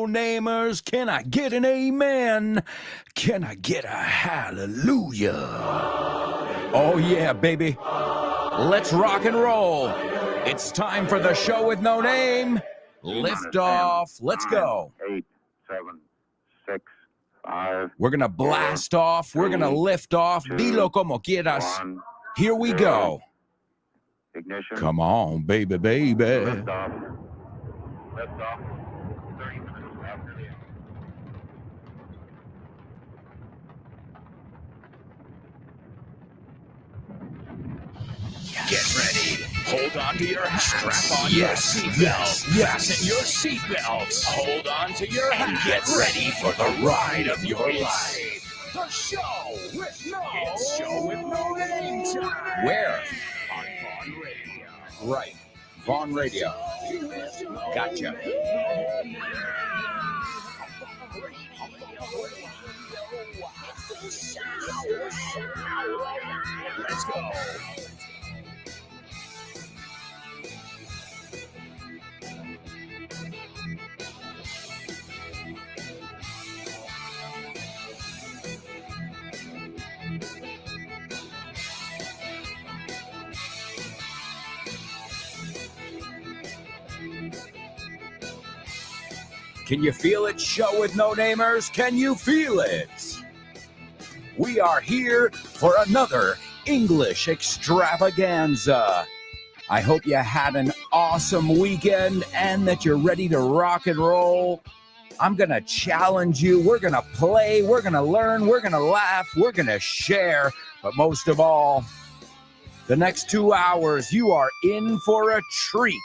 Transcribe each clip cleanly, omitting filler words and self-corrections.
no-namers? Can I get an amen? Can I get a hallelujah? Oh yeah, baby. Let's rock and roll. It's time for the show with no name. Lift off. Let's go. 8, 7, 6, 5. We're going to blast off. We're going to lift off. Dilo como quieras. Here we go. Ignition. Come on, baby, baby. Lift off. Lift off. 30 minutes after the Get ready. Hold on to your hat. Strap on your seatbelt. Fasten your seatbelts. Hold on to your hat. And get ready for the ride of your life. The show with no name time. Where? On Vaughn Radio. Right. Vaughn Radio. Gotcha. Let's go. Can you feel it, show with no namers? Can you feel it? We are here for another English extravaganza. I hope you had an awesome weekend and that you're ready to rock and roll. I'm going to challenge you. We're going to play. We're going to learn. We're going to laugh. We're going to share. But most of all, the next 2 hours, you are in for a treat.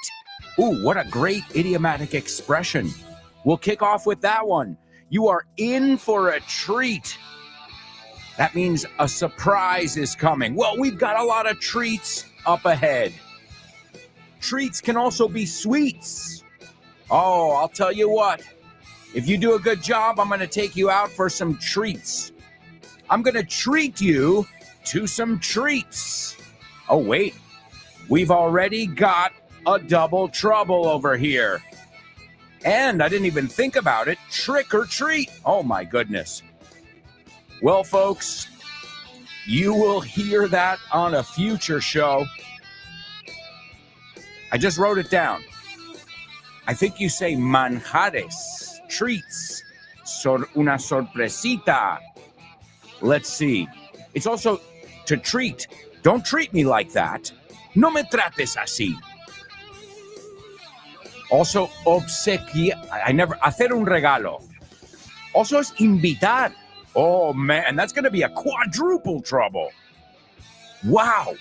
Ooh, what a great idiomatic expression. We'll kick off with that one. You are in for a treat. That means a surprise is coming. Well, we've got a lot of treats up ahead. Treats can also be sweets. Oh, I'll tell you what. If you do a good job, I'm going to take you out for some treats. I'm going to treat you to some treats. Oh, wait. We've already got a double trouble over here. And I didn't even think about it. Trick or treat. Oh, my goodness. Well, folks, you will hear that on a future show. I just wrote it down. I think you say manjares, treats, una sorpresita. Let's see. It's also to treat. Don't treat me like that. No me trates así. Also, hacer un regalo. Also, es invitar. Oh, man, that's going to be a quadruple trouble. Wow.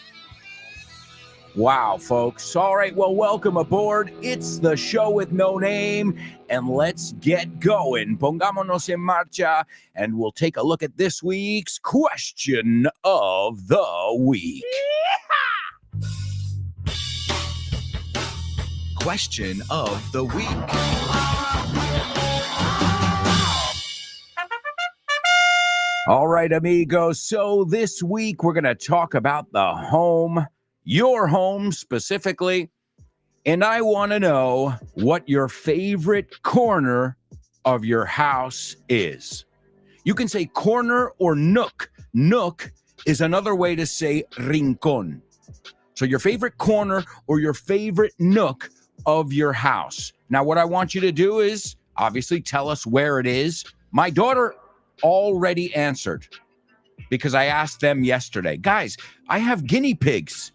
Wow, folks. All right, well, welcome aboard. It's the show with no name, and let's get going. Pongámonos en marcha, and we'll take a look at this week's question of the week. Question of the week. All right, amigos. So this week we're going to talk about the home, your home specifically. And I want to know what your favorite corner of your house is. You can say corner or nook. Nook is another way to say rincón. So your favorite corner or your favorite nook of your house. Now, what I want you to do is obviously tell us where it is. My daughter already answered because I asked them yesterday. Guys, I have guinea pigs.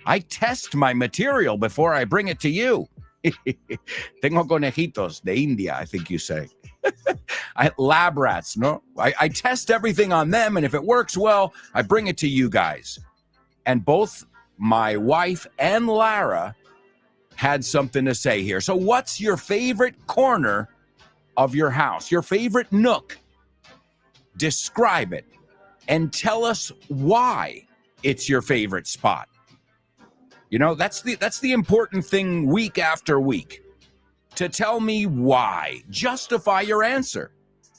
I test my material before I bring it to you. Tengo conejitos de India, I think you say. Lab rats, no? I test everything on them, and if it works well, I bring it to you guys. And both my wife and Lara had something to say here. So what's your favorite corner of your house? Your favorite nook? Describe it and tell us why it's your favorite spot. You know, that's the important thing week after week. To tell me why. Justify your answer.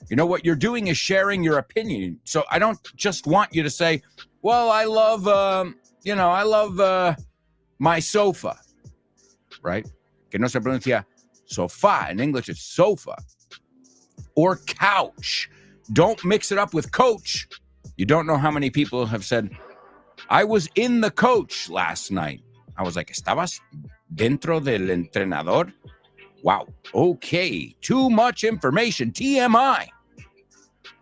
You know, what you're doing is sharing your opinion. So I don't just want you to say, well, I love my sofa. Right? Que no se pronuncia sofá. In English, it's sofa. or couch. Don't mix it up with coach. You don't know how many people have said, I was in the coach last night. I was like, ¿estabas dentro del entrenador? Wow. Okay. Too much information. TMI.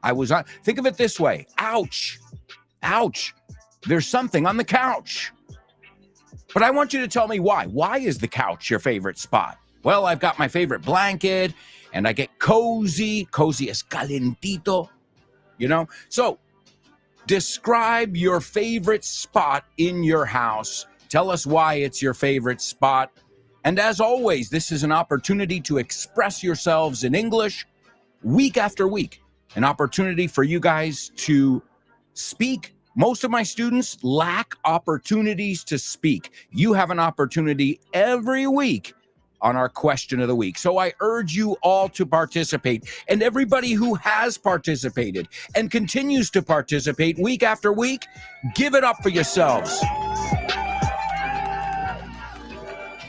I was on. Think of it this way. Ouch. Ouch. There's something on the couch. But I want you to tell me why. Why is the couch your favorite spot? Well, I've got my favorite blanket and I get cozy. Cozy es calentito, you know? So describe your favorite spot in your house. Tell us why it's your favorite spot. And as always, this is an opportunity to express yourselves in English week after week. An opportunity for you guys to speak. Most of my students lack opportunities to speak. You have an opportunity every week on our question of the week. So I urge you all to participate. And everybody who has participated and continues to participate week after week, give it up for yourselves.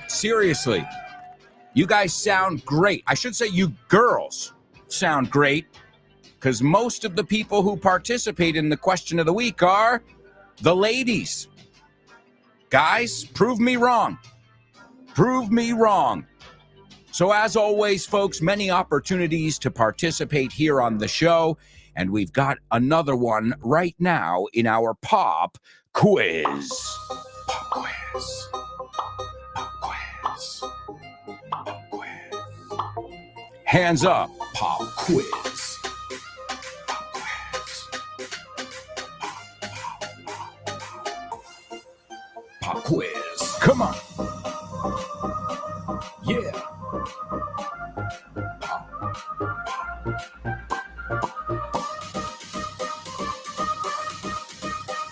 Seriously, you guys sound great. I should say you girls sound great, because most of the people who participate in the question of the week are the ladies. Guys, prove me wrong. Prove me wrong. So as always, folks, many opportunities to participate here on the show. And we've got another one right now in our pop quiz. Pop quiz. Pop quiz. Pop quiz. Hands up, pop quiz. Pop quiz. Come on. Yeah.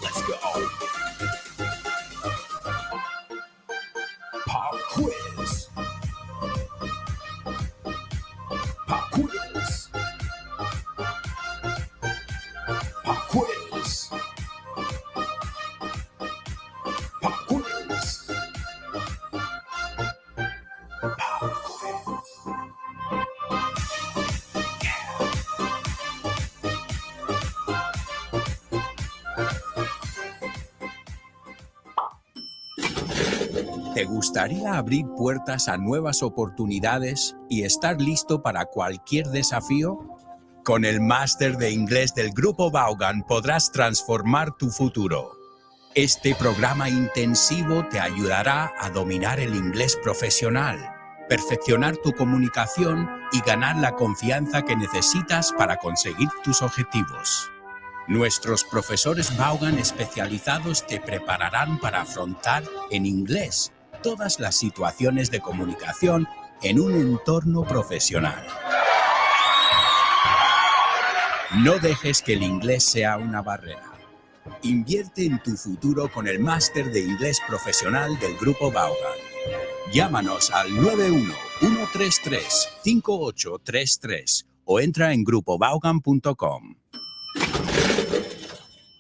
Let's go. Pop quiz. Pop quiz. Pop quiz. Pop quiz. Pop quiz. ¿Te gustaría abrir puertas a nuevas oportunidades y estar listo para cualquier desafío? Con el máster de inglés del Grupo Vaughan podrás transformar tu futuro. Este programa intensivo te ayudará a dominar el inglés profesional, perfeccionar tu comunicación y ganar la confianza que necesitas para conseguir tus objetivos. Nuestros profesores Vaughan especializados te prepararán para afrontar en inglés todas las situaciones de comunicación en un entorno profesional. No dejes que el inglés sea una barrera. Invierte en tu futuro con el máster de inglés profesional del Grupo Vaughan. Llámanos al 91-133-5833 o entra en grupovaughan.com.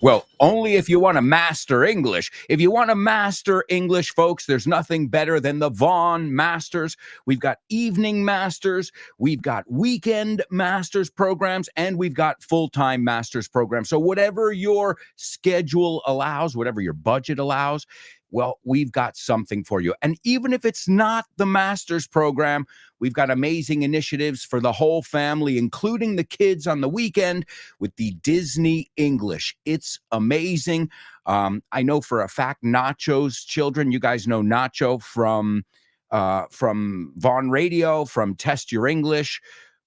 Well, only if you want to master English. If you want to master English, folks, there's nothing better than the Vaughn Masters. We've got evening masters, we've got weekend masters programs, and we've got full-time masters programs. So whatever your schedule allows, whatever your budget allows, well, we've got something for you. And even if it's not the master's program, we've got amazing initiatives for the whole family, including the kids on the weekend with the Disney English. It's amazing. I know for a fact, Nacho's children, you guys know Nacho from Vaughn Radio, from Test Your English.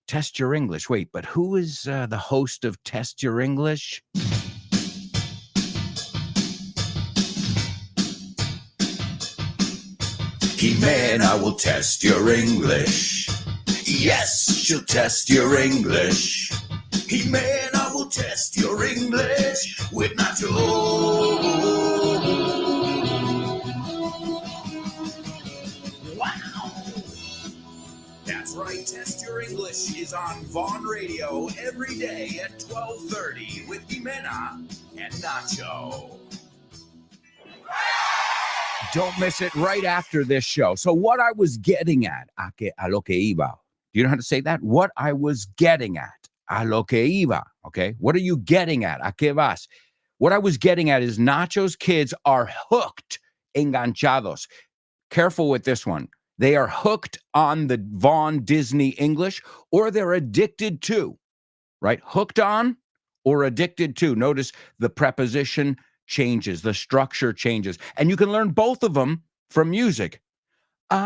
Test Your English. Wait, but who is the host of Test Your English? Jimena will test your English. Yes, she'll test your English. Jimena will test your English with Nacho. Wow. That's right, Test Your English is on Vaughn Radio every day at 12:30 with Jimena and Nacho. Don't miss it right after this show. So what I was getting at, a lo que iba. Do you know how to say that? What I was getting at A lo que iba, okay? What are you getting at? ¿A qué vas? What I was getting at is Nacho's kids are hooked, enganchados. Careful with this one. They are hooked on the Vaughn Disney English, or they're addicted to, right? Hooked on or addicted to. Notice the preposition changes, the structure changes, and you can learn both of them from music. I'm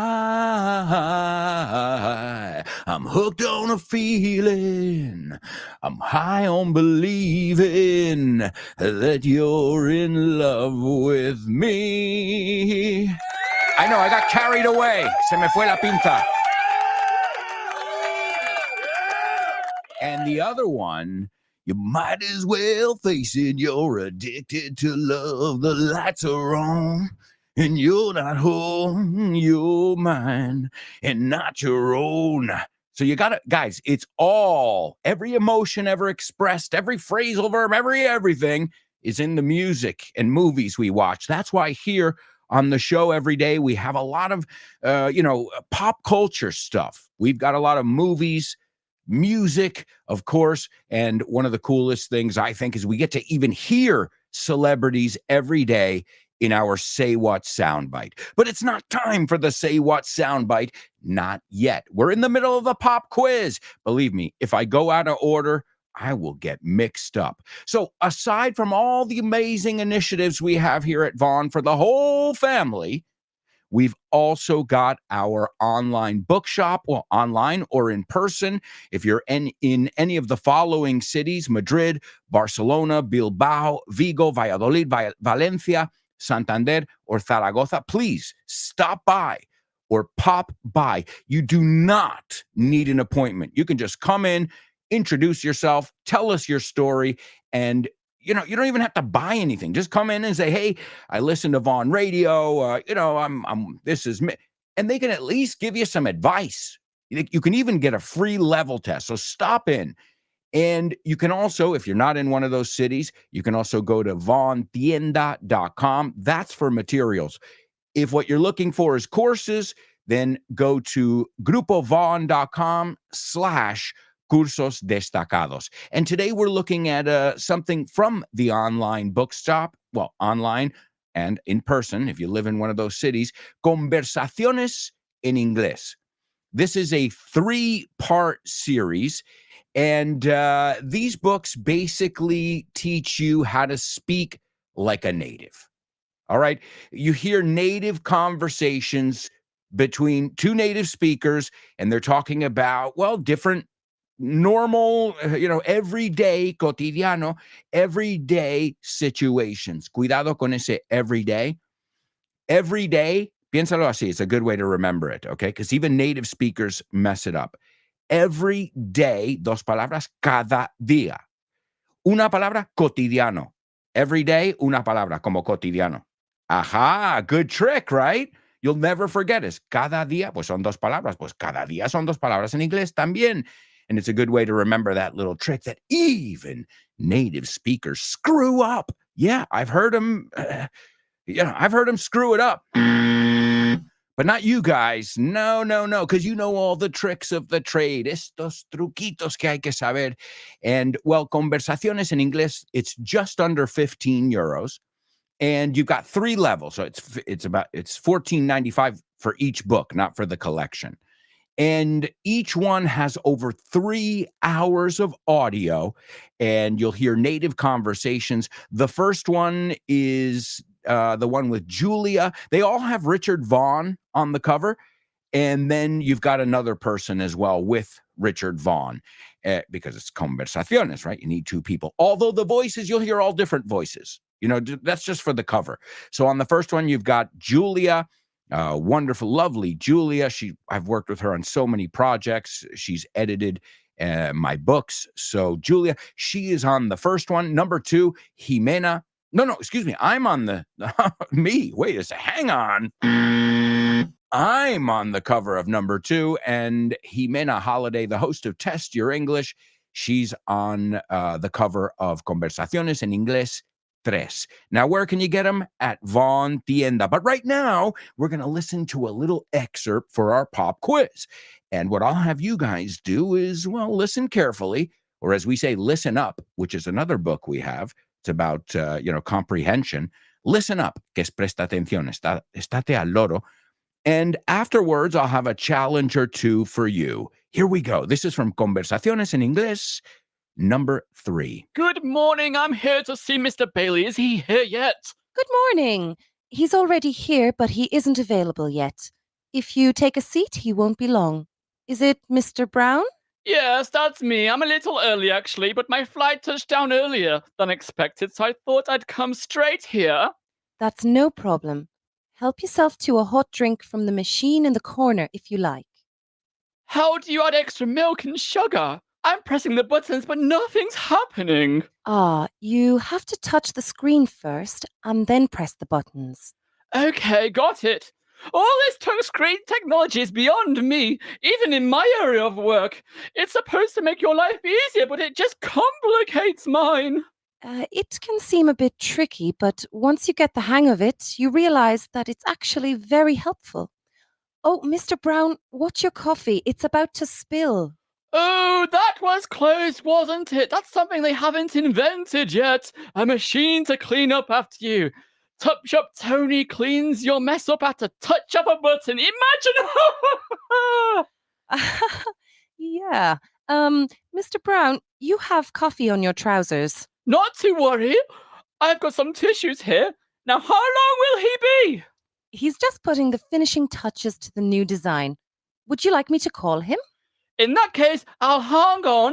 hooked on a feeling. I'm high on believing that you're in love with me. I know, I got carried away. Se me fue la pinta. And the other one, you might as well face it. You're addicted to love. The lights are on. And you're not home, you're mine, and not your own. So you got to, guys, it's all, every emotion ever expressed, every phrasal verb, everything is in the music and movies we watch. That's why here on the show every day, we have a lot of, pop culture stuff. We've got a lot of movies, music, of course. And one of the coolest things I think is we get to even hear celebrities every day in our Say What soundbite. But it's not time for the Say What soundbite. Not yet. We're in the middle of the pop quiz. Believe me, if I go out of order, I will get mixed up. So aside from all the amazing initiatives we have here at Vaughn for the whole family, we've also got our online bookshop, well, online or in person. If you're in any of the following cities, Madrid, Barcelona, Bilbao, Vigo, Valladolid, Valencia, Santander, or Zaragoza, please stop by or pop by. You do not need an appointment. You can just come in, introduce yourself, tell us your story, and you don't even have to buy anything. Just come in and say, "Hey, I listen to Vaughn Radio. This is me," and they can at least give you some advice. You can even get a free level test. So stop in. And you can also, if you're not in one of those cities, you can also go to vaughntienda.com. That's for materials. If what you're looking for is courses, then go to grupovaughn.com/cursos destacados. And today we're looking at something from the online bookshop, well, online and in person, if you live in one of those cities, Conversaciones en Inglés. This is a 3-part series. And these books basically teach you how to speak like a native. All right. You hear native conversations between two native speakers, and they're talking about, well, different normal, everyday, cotidiano, everyday situations. Cuidado con ese everyday. Everyday, piénsalo así. It's a good way to remember it, okay? Because even native speakers mess it up. Every day, 2 palabras, cada día. Una palabra, cotidiano. Every day, una palabra, como cotidiano. Aha, good trick, right? You'll never forget it. Cada día, pues son 2 palabras. Pues cada día son 2 palabras en inglés también. And it's a good way to remember that little trick that even native speakers screw up. Yeah, I've heard them, screw it up. But not you guys. No, because you know all the tricks of the trade. Estos truquitos que hay que saber. And, well, Conversaciones en Inglés, it's just under 15 euros. And you've got 3 levels. So it's $14.95 for each book, not for the collection. And each one has over 3 hours of audio, and you'll hear native conversations. The first one is the one with Julia. They all have Richard Vaughn on the cover. And then you've got another person as well with Richard Vaughn, because it's Conversaciones, right? You need 2 people. Although the voices, you'll hear all different voices. That's just for the cover. So on the first one, you've got Julia, wonderful, lovely Julia. I've worked with her on so many projects. She's edited my books. So Julia, she is on the first one. Number 2, Jimena. No, excuse me. I'm on the, me. Wait a second. Hang on. I'm on the cover of number 2, and Jimena Holiday, the host of Test Your English, she's on the cover of Conversaciones en Inglés 3. Now, where can you get them? At Vaughn Tienda. But right now, we're going to listen to a little excerpt for our pop quiz. And what I'll have you guys do is, well, listen carefully, or as we say, listen up, which is another book we have. It's about, comprehension. Listen up, que es presta atención, estate al loro. And afterwards, I'll have a challenge or two for you. Here we go. This is from Conversaciones en Inglés, number 3. Good morning. I'm here to see Mr. Bailey. Is he here yet? Good morning. He's already here, but he isn't available yet. If you take a seat, he won't be long. Is it Mr. Brown? Yes, that's me. I'm a little early, actually, but my flight touched down earlier than expected, so I thought I'd come straight here. That's no problem. Help yourself to a hot drink from the machine in the corner if you like. How do you add extra milk and sugar? I'm pressing the buttons, but nothing's happening. You have to touch the screen first and then press the buttons. Okay, got it. All this touchscreen technology is beyond me, even in my area of work. It's supposed to make your life easier, but it just complicates mine. It can seem a bit tricky, but once you get the hang of it, you realize that it's actually very helpful. Oh, Mr. Brown, watch your coffee. It's about to spill. Oh, that was close, wasn't it? That's something they haven't invented yet. A machine to clean up after you. Tup Shop Tony cleans your mess up at a touch of a button. Imagine! Yeah. Mr. Brown, you have coffee on your trousers. Not to worry. I've got some tissues here. Now, how long will he be? He's just putting the finishing touches to the new design. Would you like me to call him? In that case, I'll hang on.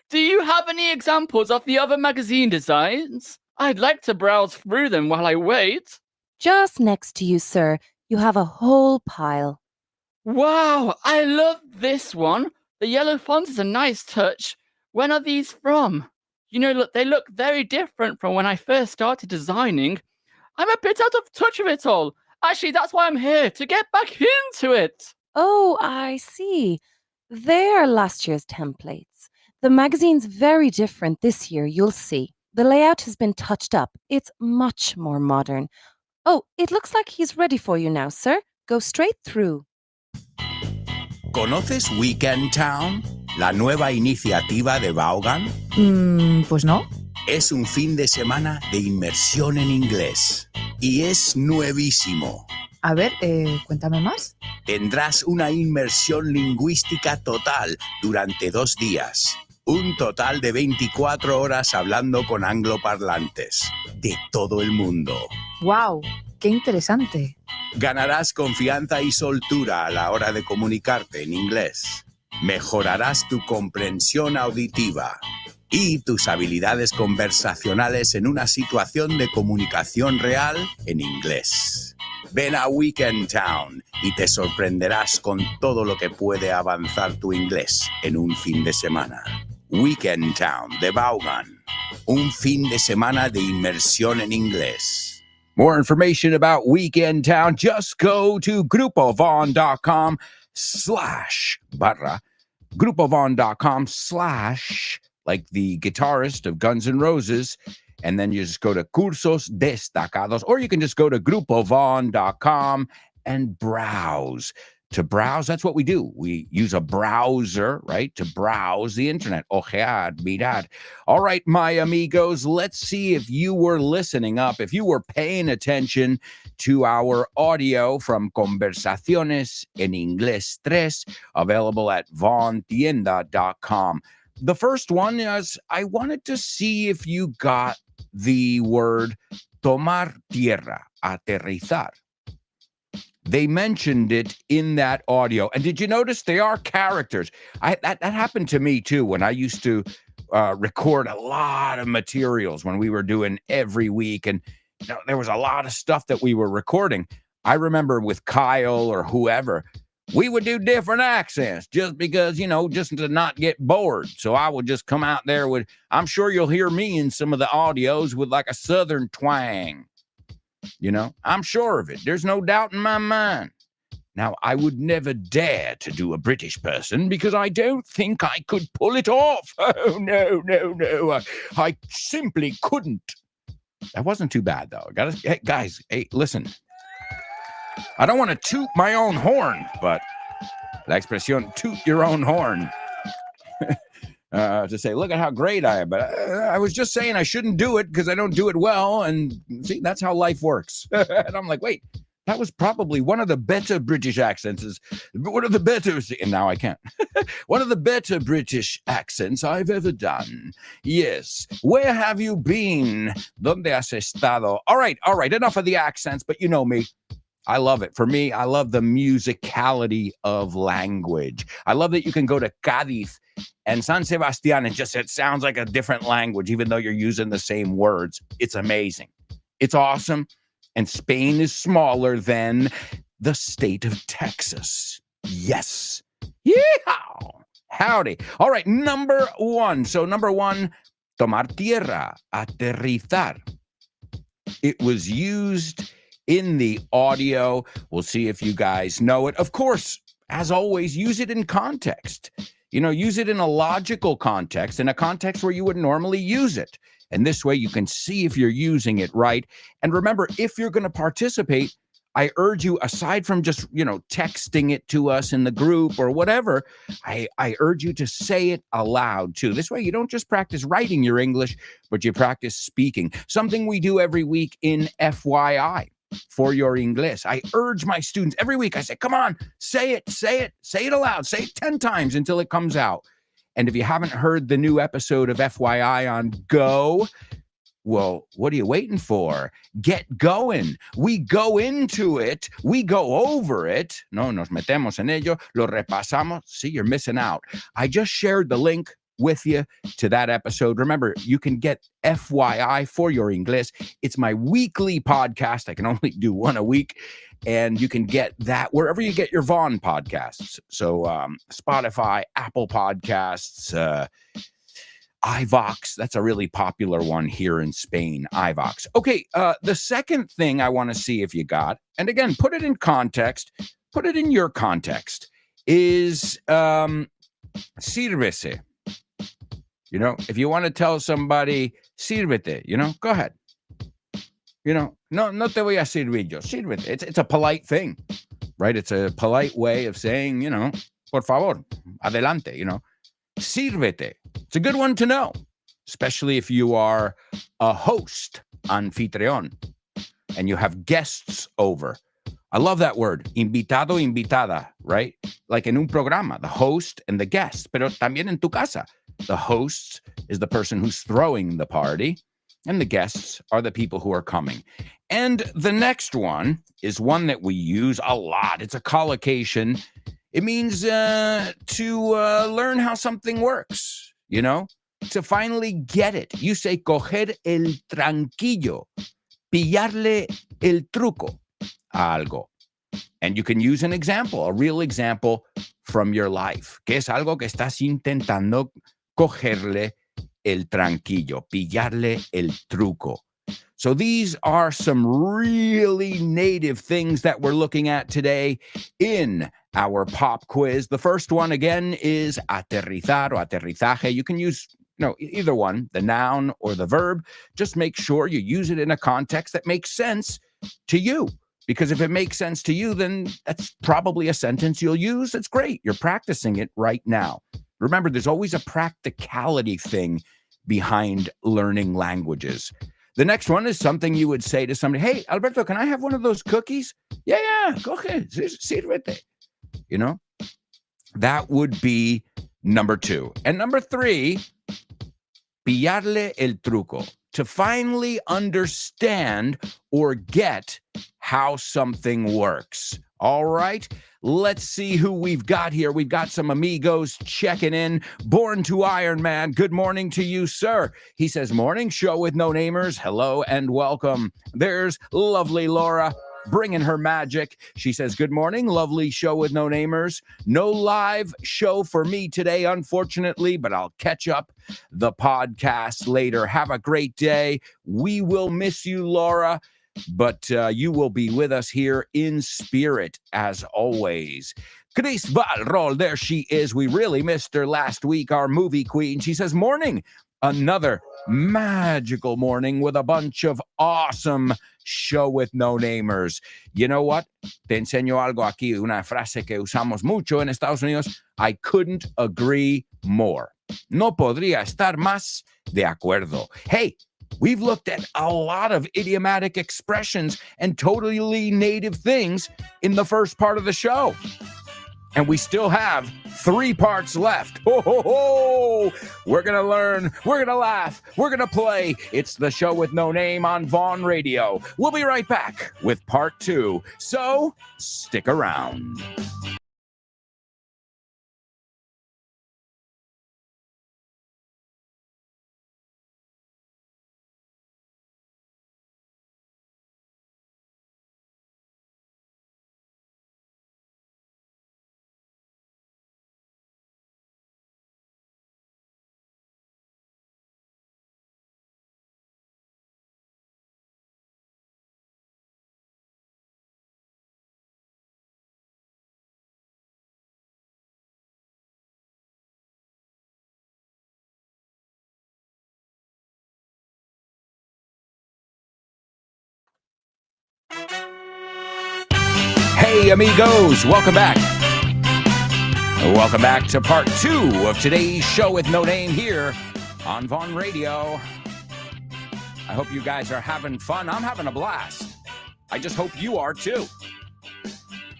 Do you have any examples of the other magazine designs? I'd like to browse through them while I wait. Just next to you, sir. You have a whole pile. Wow, I love this one. The yellow font is a nice touch. When are these from? They look very different from when I first started designing. I'm a bit out of touch with it all. Actually, that's why I'm here, to get back into it. Oh, I see. They're last year's templates. The magazine's very different this year, you'll see. The layout has been touched up. It's much more modern. Oh, it looks like he's ready for you now, sir. Go straight through. ¿Conoces Weekend Town? La nueva iniciativa de Vaughan. Pues no. Es un fin de semana de inmersión en inglés. Y es nuevísimo. A ver, cuéntame más. Tendrás una inmersión lingüística total durante 2 días. Un total de 24 horas hablando con angloparlantes de todo el mundo. ¡Wow! ¡Qué interesante! Ganarás confianza y soltura a la hora de comunicarte en inglés. Mejorarás tu comprensión auditiva y tus habilidades conversacionales en una situación de comunicación real en inglés. Ven a Weekend Town y te sorprenderás con todo lo que puede avanzar tu inglés en un fin de semana. Weekend Town de Vaughan. Un fin de semana de inmersión en inglés. More information about Weekend Town, just go to grupovon.com/barra. grupovon.com/ like the guitarist of Guns N' Roses, and then you just go to cursos destacados, or you can just go to grupovon.com and browse. To browse, that's what we do. We use a browser, right, to browse the internet. Ojear, mirar. All right, my amigos, let's see if you were listening up, if you were paying attention to our audio from Conversaciones en Inglés 3, available at vontienda.com. The first one is, I wanted to see if you got the word tomar tierra, aterrizar. They mentioned it in that audio. And did you notice they are characters? That happened to me too when I used to record a lot of materials when we were doing every week. And there was a lot of stuff that we were recording. I remember with Kyle or whoever, we would do different accents just because, just to not get bored. So I would just come out there with, I'm sure you'll hear me in some of the audios with like a Southern twang. I'm sure of it. There's no doubt in my mind. Now, I would never dare to do a British person because I don't think I could pull it off. Oh, no. I simply couldn't. That wasn't too bad, though. Hey, guys, listen. I don't want to toot my own horn, but la expresión toot your own horn. to say, look at how great I am. But I was just saying I shouldn't do it because I don't do it well. And see, that's how life works. And I'm like, wait, that was probably one of the better British accents. One of the better, and now I can't. One of the better British accents I've ever done. Yes. Where have you been? ¿Dónde has estado? All right. Enough of the accents, but you know me. I love it. For me, I love the musicality of language. I love that you can go to Cádiz and San Sebastián and it sounds like a different language, even though you're using the same words. It's amazing. It's awesome. And Spain is smaller than the state of Texas. Yes. Yeehaw. Howdy. All right, number one. So number one, tomar tierra, aterrizar. It was used in the audio. We'll see if you guys know it. Of course, as always, use it in context. Use it in a logical context, in a context where you would normally use it. And this way you can see if you're using it right. And remember, if you're going to participate, I urge you, aside from just, texting it to us in the group or whatever, I urge you to say it aloud too. This way you don't just practice writing your English, but you practice speaking. Something we do every week in FYI. For your English. I urge my students every week. I say, come on, say it aloud. Say it 10 times until it comes out. And if you haven't heard the new episode of FYI on Go, well, what are you waiting for? Get going. We go into it. We go over it. No nos metemos en ello. Lo repasamos. See, you're missing out. I just shared the link with you to that episode. Remember, you can get FYI for your English. It's my weekly podcast. I can only do one a week. And you can get that wherever you get your Vaughn podcasts. So Spotify, Apple Podcasts, iVox. That's a really popular one here in Spain, iVox. Okay, the second thing I want to see if you got, and again, put it in context, put it in your context, is sírvese. If you want to tell somebody, sírvete, go ahead. No te voy a servir yo, sírvete. It's a polite thing, right? It's a polite way of saying, por favor, adelante, sírvete. It's a good one to know, especially if you are a host, anfitrión, and you have guests over. I love that word, invitado, invitada, right? Like in un programa, the host and the guest, pero también en tu casa. The host is the person who's throwing the party, and the guests are the people who are coming. And the next one is one that we use a lot. It's a collocation. It means to learn how something works, to finally get it. You say coger el tranquillo, pillarle el truco a algo. And you can use an example, a real example from your life. Que es algo que estás intentando cogerle el tranquillo, pillarle el truco. So these are some really native things that we're looking at today in our pop quiz. The first one, again, is aterrizar or aterrizaje. You can use either one, the noun or the verb. Just make sure you use it in a context that makes sense to you. Because if it makes sense to you, then that's probably a sentence you'll use. That's great. You're practicing it right now. Remember, there's always a practicality thing behind learning languages. The next one is something you would say to somebody, hey, Alberto, can I have one of those cookies? Yeah, coge, sírvete. That would be number 2. And number 3, pillarle el truco. To finally understand or get how something works. All right, let's see who we've got here. We've got some amigos checking in. Born to Iron Man, good morning to you, sir. He says, morning, show with no namers. Hello and welcome. There's lovely Laura bringing her magic. She says, good morning, lovely show with no namers. No live show for me today, unfortunately, but I'll catch up the podcast later. Have a great day. We will miss you, Laura, but you will be with us here in spirit, as always. Chris Valrol, there she is. We really missed her last week, our movie queen. She says, morning. Another magical morning with a bunch of awesome show with no namers. You know what? Te enseño algo aquí, una frase que usamos mucho en Estados Unidos. I couldn't agree more. No podría estar más de acuerdo. Hey, we've looked at a lot of idiomatic expressions and totally native things in the first part of the show. And we still have 3 parts left. Ho, ho, ho! We're going to learn, we're going to laugh, we're going to play. It's the show with no name on Vaughn Radio. We'll be right back with part 2. So stick around. Hey, amigos, welcome back. Welcome back to part 2 of today's show with no name here on Vaughn Radio. I hope you guys are having fun. I'm having a blast. I just hope you are too.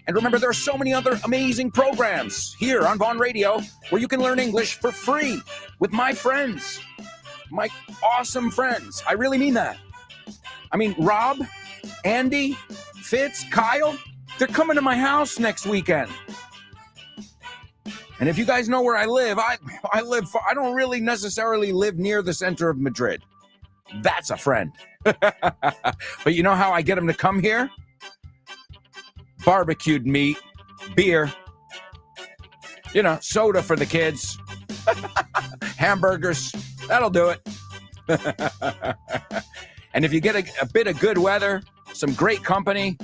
And remember, there are so many other amazing programs here on Vaughn Radio where you can learn English for free with my friends, my awesome friends. I really mean that. I mean, Rob, Andy, Fitz, Kyle, they're coming to my house next weekend. And if you guys know where I live, I don't really necessarily live near the center of Madrid. That's a friend. But you know how I get them to come here? Barbecued meat, beer, soda for the kids, hamburgers, that'll do it. And if you get a bit of good weather, some great company,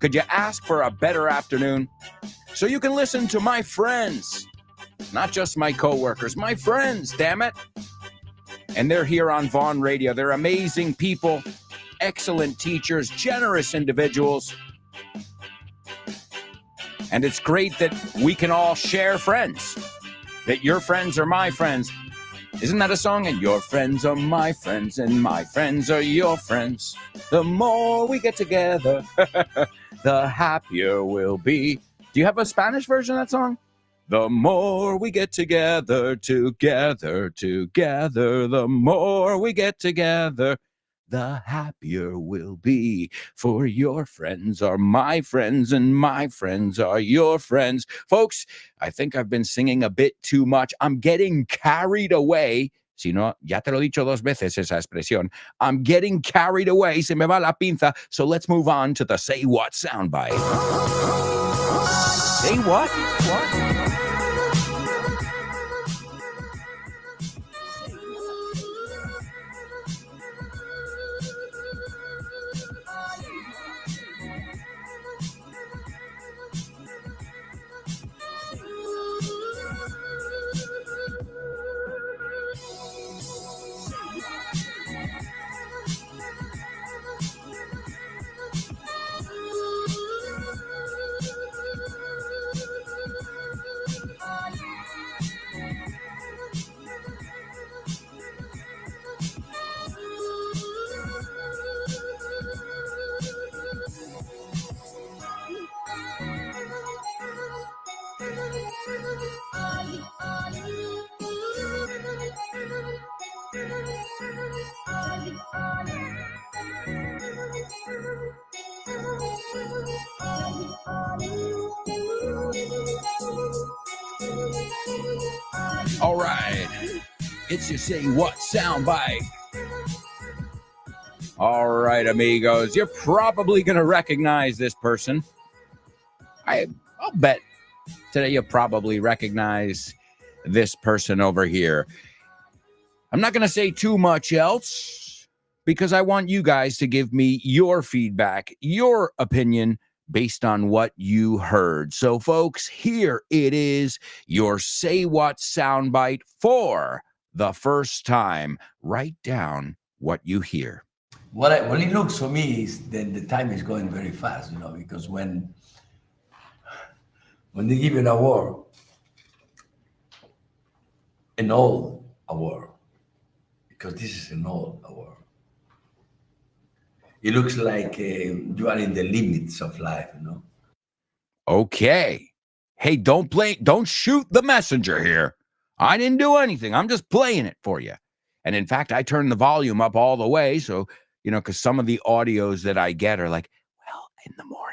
could you ask for a better afternoon? So you can listen to my friends, not just my coworkers, my friends, damn it. And they're here on Vaughn Radio. They're amazing people, excellent teachers, generous individuals. And it's great that we can all share friends, that your friends are my friends. Isn't that a song? And your friends are my friends, and my friends are your friends. The more we get together, the happier we'll be. Do you have a Spanish version of that song? The more we get together, together, the more we get together, the happier we'll be. For your friends are my friends, and my friends are your friends. Folks, I think I've been singing a bit too much. I'm getting carried away. Si no, ya te lo he dicho 2 veces esa expresión. I'm getting carried away. Se me va la pinza. So let's move on to the Say What soundbite. Say what? What? All right, it's your Say What soundbite. All right, amigos, you're probably going to recognize this person. I'll bet today you'll probably recognize this person over here. I'm not going to say too much else because I want you guys to give me your feedback, your opinion based on what you heard. So, folks, here it is, your Say What soundbite for the first time. Write down what you hear. What it looks for me is that the time is going very fast, because when they give you an award, an old award, because this is an old award. It looks like you are in the limits of life, you know. Okay. Hey, don't shoot the messenger here. I didn't do anything. I'm just playing it for you. And in fact, I turned the volume up all the way. So, because some of the audios that I get are like, well, in the morning,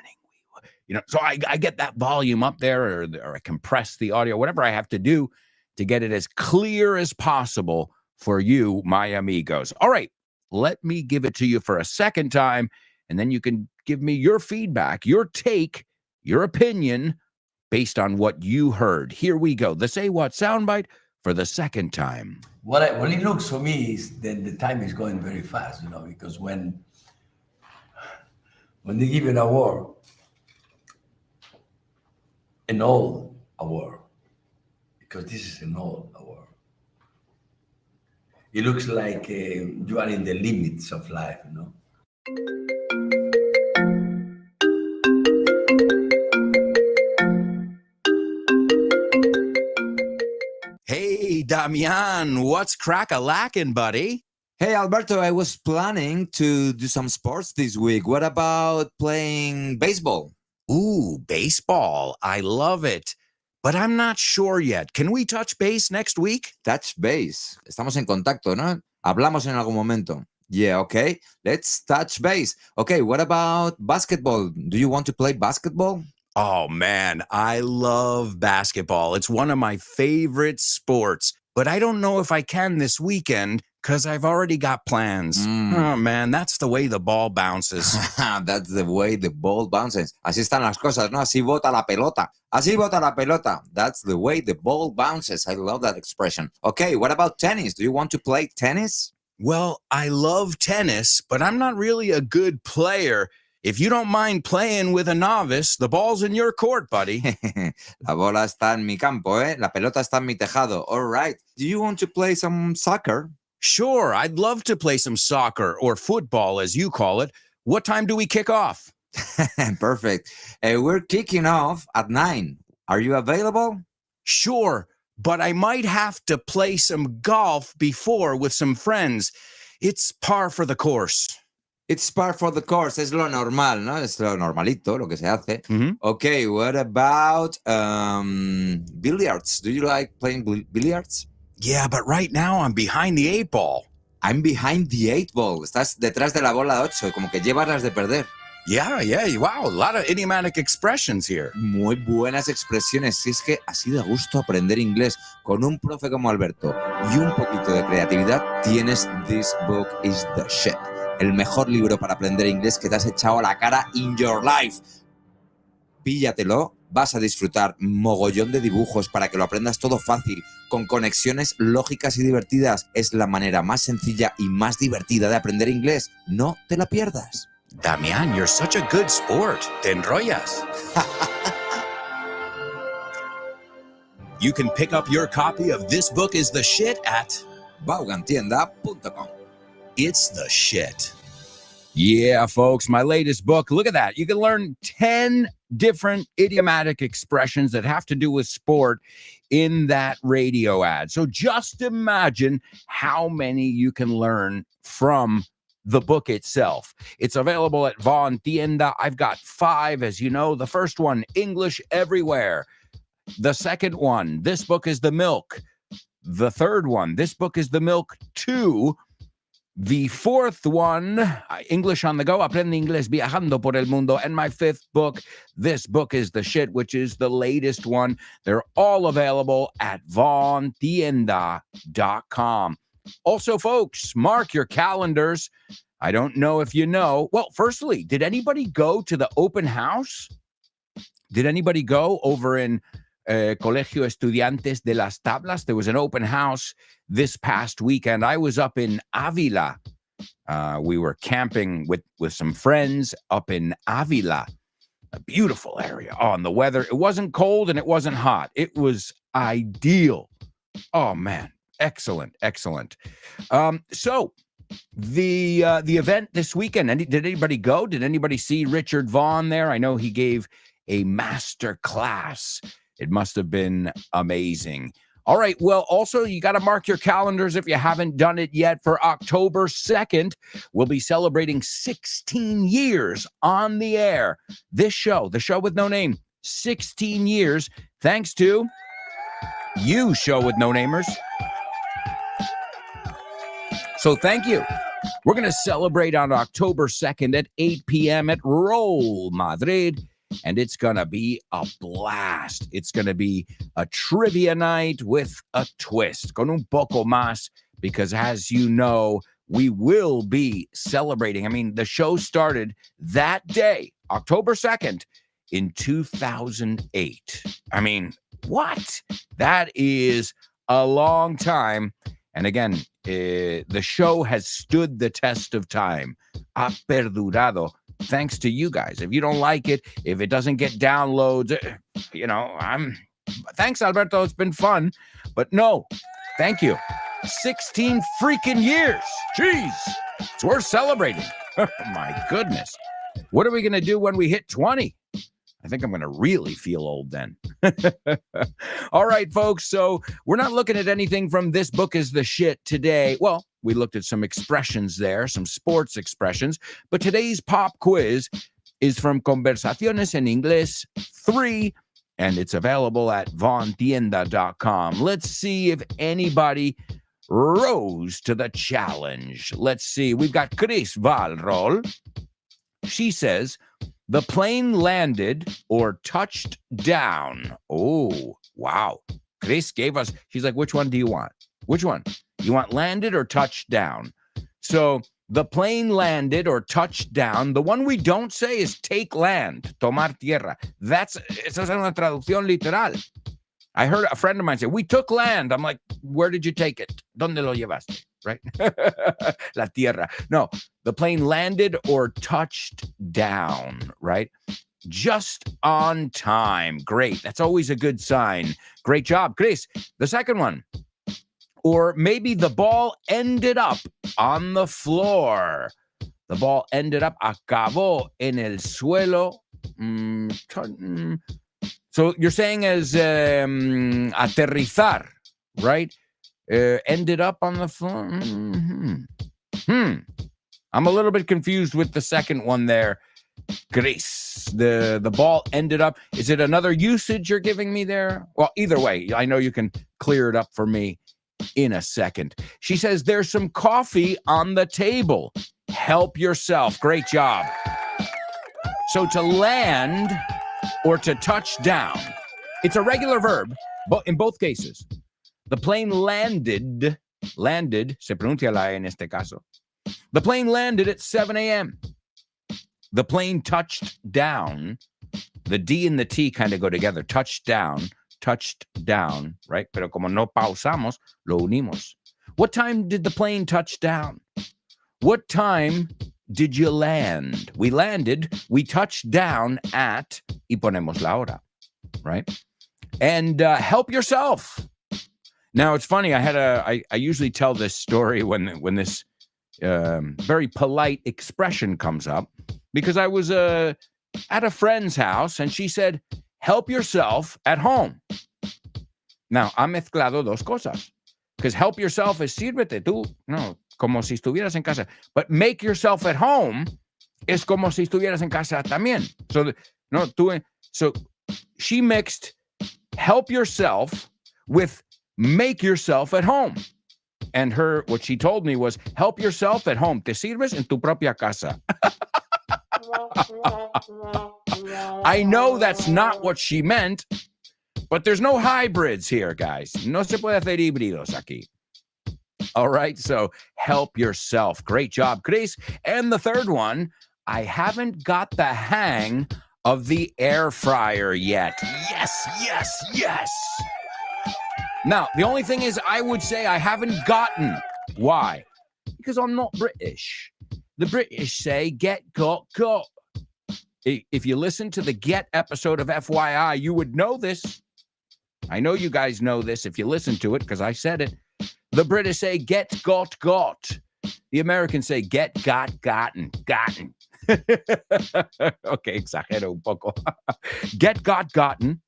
so I get that volume up there, or I compress the audio, whatever I have to do to get it as clear as possible for you, my amigos. All right, let me give it to you for a second time, and then you can give me your feedback, your take, your opinion based on what you heard. Here we go. The Say What soundbite for the second time. What it looks for me is that the time is going very fast, because when they give an award, an old award, because this is an old award, it looks like you are in the limits of life, Hey, Damian, what's crack-a-lackin', buddy? Hey, Alberto, I was planning to do some sports this week. What about playing baseball? Ooh, baseball. I love it. But I'm not sure yet. Can we touch base next week? Touch base. Estamos en contacto, ¿no? Hablamos en algún momento. Yeah, okay. Let's touch base. Okay, what about basketball? Do you want to play basketball? Oh, man, I love basketball. It's one of my favorite sports. But I don't know if I can this weekend because I've already got plans. Oh, man, that's the way the ball bounces. That's the way the ball bounces. Así están las cosas, ¿no? Así bota la pelota. Así bota la pelota. That's the way the ball bounces. I love that expression. Okay, what about tennis? Do you want to play tennis? Well, I love tennis, but I'm not really a good player. If you don't mind playing with a novice, the ball's in your court, buddy. La bola está en mi campo, ¿eh? La pelota está en mi tejado. All right. Do you want to play some soccer? Sure, I'd love to play some soccer, or football, as you call it. What time do we kick off? Perfect. We're kicking off at 9. Are you available? Sure, but I might have to play some golf before with some friends. It's par for the course. It's par for the course. Es lo normal, ¿no? Es lo normalito, lo que se hace. Mm-hmm. Okay, what about billiards? Do you like playing billiards? Yeah, but right now I'm behind the 8 ball. I'm behind the 8 ball. Estás detrás de la bola 8, como que llevas las de perder. Yeah, wow, a lot of idiomatic expressions here. Muy buenas expresiones. Si es que así da gusto aprender inglés con un profe como Alberto y un poquito de creatividad, tienes This Book is the Shit. El mejor libro para aprender inglés que te has echado a la cara in your life. Píllatelo, vas a disfrutar mogollón de dibujos para que lo aprendas todo fácil, con conexiones lógicas y divertidas. Es la manera más sencilla y más divertida de aprender inglés. No te la pierdas. Damian, you're such a good sport. Te enrollas. You can pick up your copy of This Book is the Shit at Vaughantienda.com. It's the shit. Yeah, folks, my latest book. Look at that. You can learn 10 different idiomatic expressions that have to do with sport in that radio ad. So just imagine how many you can learn from the book itself. It's available at Vaughan Tienda. I've got 5, as you know. The first one, English Everywhere. The second one, This Book is the Milk. The third one, This Book is the Milk 2. The fourth one, English on the Go, Aprende Inglés Viajando por el Mundo. And my 5th book, This Book is the Shit, which is the latest one. They're all available at vaughantienda.com. Also, folks, mark your calendars. I don't know if you know. Well, firstly, did anybody go to the open house? Did anybody go over in Colegio Estudiantes de las Tablas? There was an open house this past weekend. I was up in Avila. We were camping with some friends up in Avila. A beautiful area. Oh, and the weather, it wasn't cold and it wasn't hot. It was ideal. Oh, man. Excellent. So the event this weekend, did anybody go? Did anybody see Richard Vaughan there? I know he gave a master class. It must have been amazing. All right. Well, also, you got to mark your calendars if you haven't done it yet. For October 2nd, we'll be celebrating 16 years on the air. This show, the show with no name, 16 years, thanks to you, show with no namers. So thank you. We're going to celebrate on October 2nd at 8 p.m. at Roll Madrid. And it's going to be a blast. It's going to be a trivia night with a twist. Con un poco más, because as you know, we will be celebrating. I mean, the show started that day, October 2nd, in 2008. I mean, what? That is a long time. And again, the show has stood the test of time. Ha perdurado. Thanks to you guys. If you don't like it, if it doesn't get downloads, thanks, Alberto. It's been fun. But no, thank you. 16 freaking years. Jeez. It's worth celebrating. Oh, my goodness. What are we going to do when we hit 20? I think I'm going to really feel old then. All right, folks. So we're not looking at anything from This Book is the Shit today. Well, we looked at some expressions there, some sports expressions. But today's pop quiz is from Conversaciones en Inglés 3, and it's available at vontienda.com. Let's see if anybody rose to the challenge. Let's see. We've got Chris Valrol. She says, the plane landed or touched down. Oh, wow. Chris gave us, she's like, which one do you want? Which one? You want landed or touched down? So the plane landed or touched down. The one we don't say is take land, tomar tierra. Esa es una traducción literal. I heard a friend of mine say, we took land. I'm like, where did you take it? ¿Dónde lo llevaste? Right? La tierra. No, the plane landed or touched down, right? Just on time. Great. That's always a good sign. Great job, Chris. The second one. Or maybe the ball ended up on the floor. The ball ended up, acabó en el suelo. So you're saying as aterrizar, right? Ended up on the floor. I'm a little bit confused with the second one there. Grace, the ball ended up. Is it another usage you're giving me there? Well, either way, I know you can clear it up for me in a second. She says there's some coffee on the table. Help yourself. Great job. So to land or to touch down, it's a regular verb, but in both cases. The plane landed, se pronuncia la en este caso. The plane landed at 7 a.m. The plane touched down. The D and the T kind of go together. Touched down, right? Pero como no pausamos, lo unimos. What time did the plane touch down? What time did you land? We landed, we touched down at, y ponemos la hora, right? And help yourself. Now, it's funny, I usually tell this story when this very polite expression comes up, because I was at a friend's house, and she said, help yourself at home. Now, ha mezclado dos cosas, because help yourself is sírvete tú, no, como si estuvieras en casa. But make yourself at home es como si estuvieras en casa también. So she mixed help yourself with make yourself at home. And what she told me was, help yourself at home. Te sirves en tu propia casa. I know that's not what she meant, but there's no hybrids here, guys. No se puede hacer híbridos aquí. All right, so help yourself. Great job, Chris. And the third one, I haven't got the hang of the air fryer yet. Yes. Now, the only thing is I would say I haven't gotten. Why? Because I'm not British. The British say get, got. If you listen to the Get episode of FYI, you would know this. I know you guys know this if you listen to it, because I said it. The British say get, got. The Americans say get, got, gotten. Okay, exagero un poco. Get, got, gotten.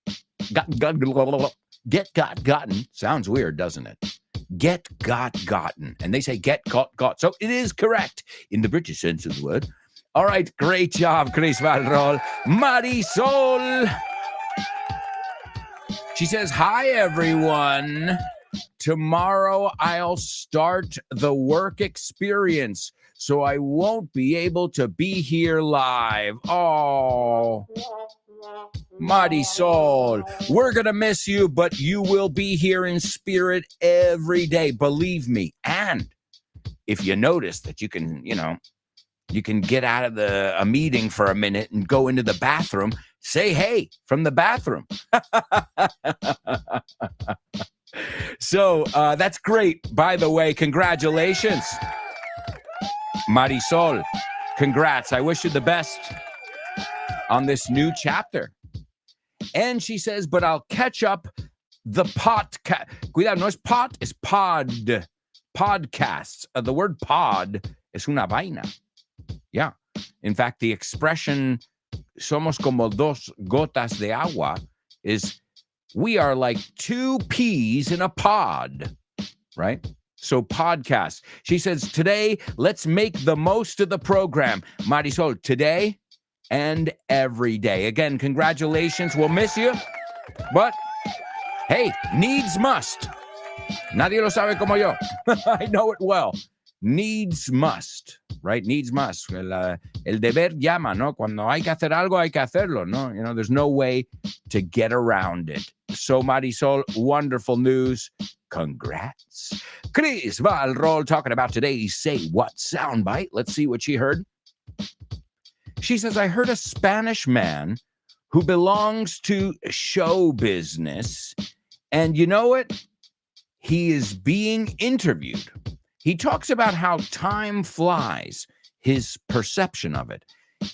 Get, got, gotten. Sounds weird, doesn't it? Get, got, gotten. And they say get, got. So it is correct in the British sense of the word. All right, great job, Chris Valrol. Marisol. She says, hi, everyone. Tomorrow I'll start the work experience, so I won't be able to be here live. Oh, Marisol, we're going to miss you, but you will be here in spirit every day. Believe me. And if you notice that you can, you can get out of a meeting for a minute and go into the bathroom, say hey from the bathroom. So that's great. By the way, congratulations, Marisol. Congrats. I wish you the best on this new chapter. And she says, but I'll catch up the podcast. Cuidado, no es pot, es pod. Podcasts. The word pod es una vaina. Yeah. In fact, the expression somos como dos gotas de agua is we are like two peas in a pod, right? So podcast. She says, today, let's make the most of the program. Marisol, today and every day. Again, congratulations. We'll miss you. But, hey, needs must. Nadie lo sabe como yo. I know it well. Needs must, right? Needs must. El deber llama, ¿no? Cuando hay que hacer algo, hay que hacerlo, ¿no? There's no way to get around it. So, Marisol, wonderful news. Congrats. Chris Valrol talking about today's Say What soundbite. Let's see what she heard. She says, I heard a Spanish man who belongs to show business, and you know what? He is being interviewed. He talks about how time flies, his perception of it,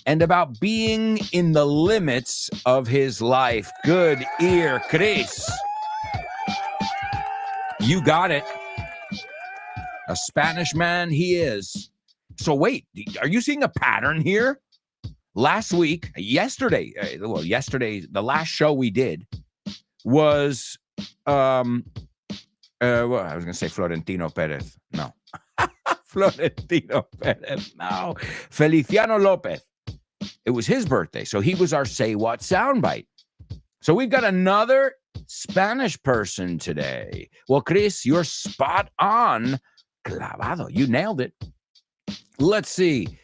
and about being in the limits of his life. Good ear, Chris. You got it. A Spanish man he is. So wait, are you seeing a pattern here? Yesterday, the last show we did was, I was going to say Florentino Perez. No. Florentino Perez. No. Feliciano Lopez. It was his birthday. So he was our Say What soundbite. So we've got another Spanish person today. Well, Chris, you're spot on. Clavado. You nailed it. Let's see.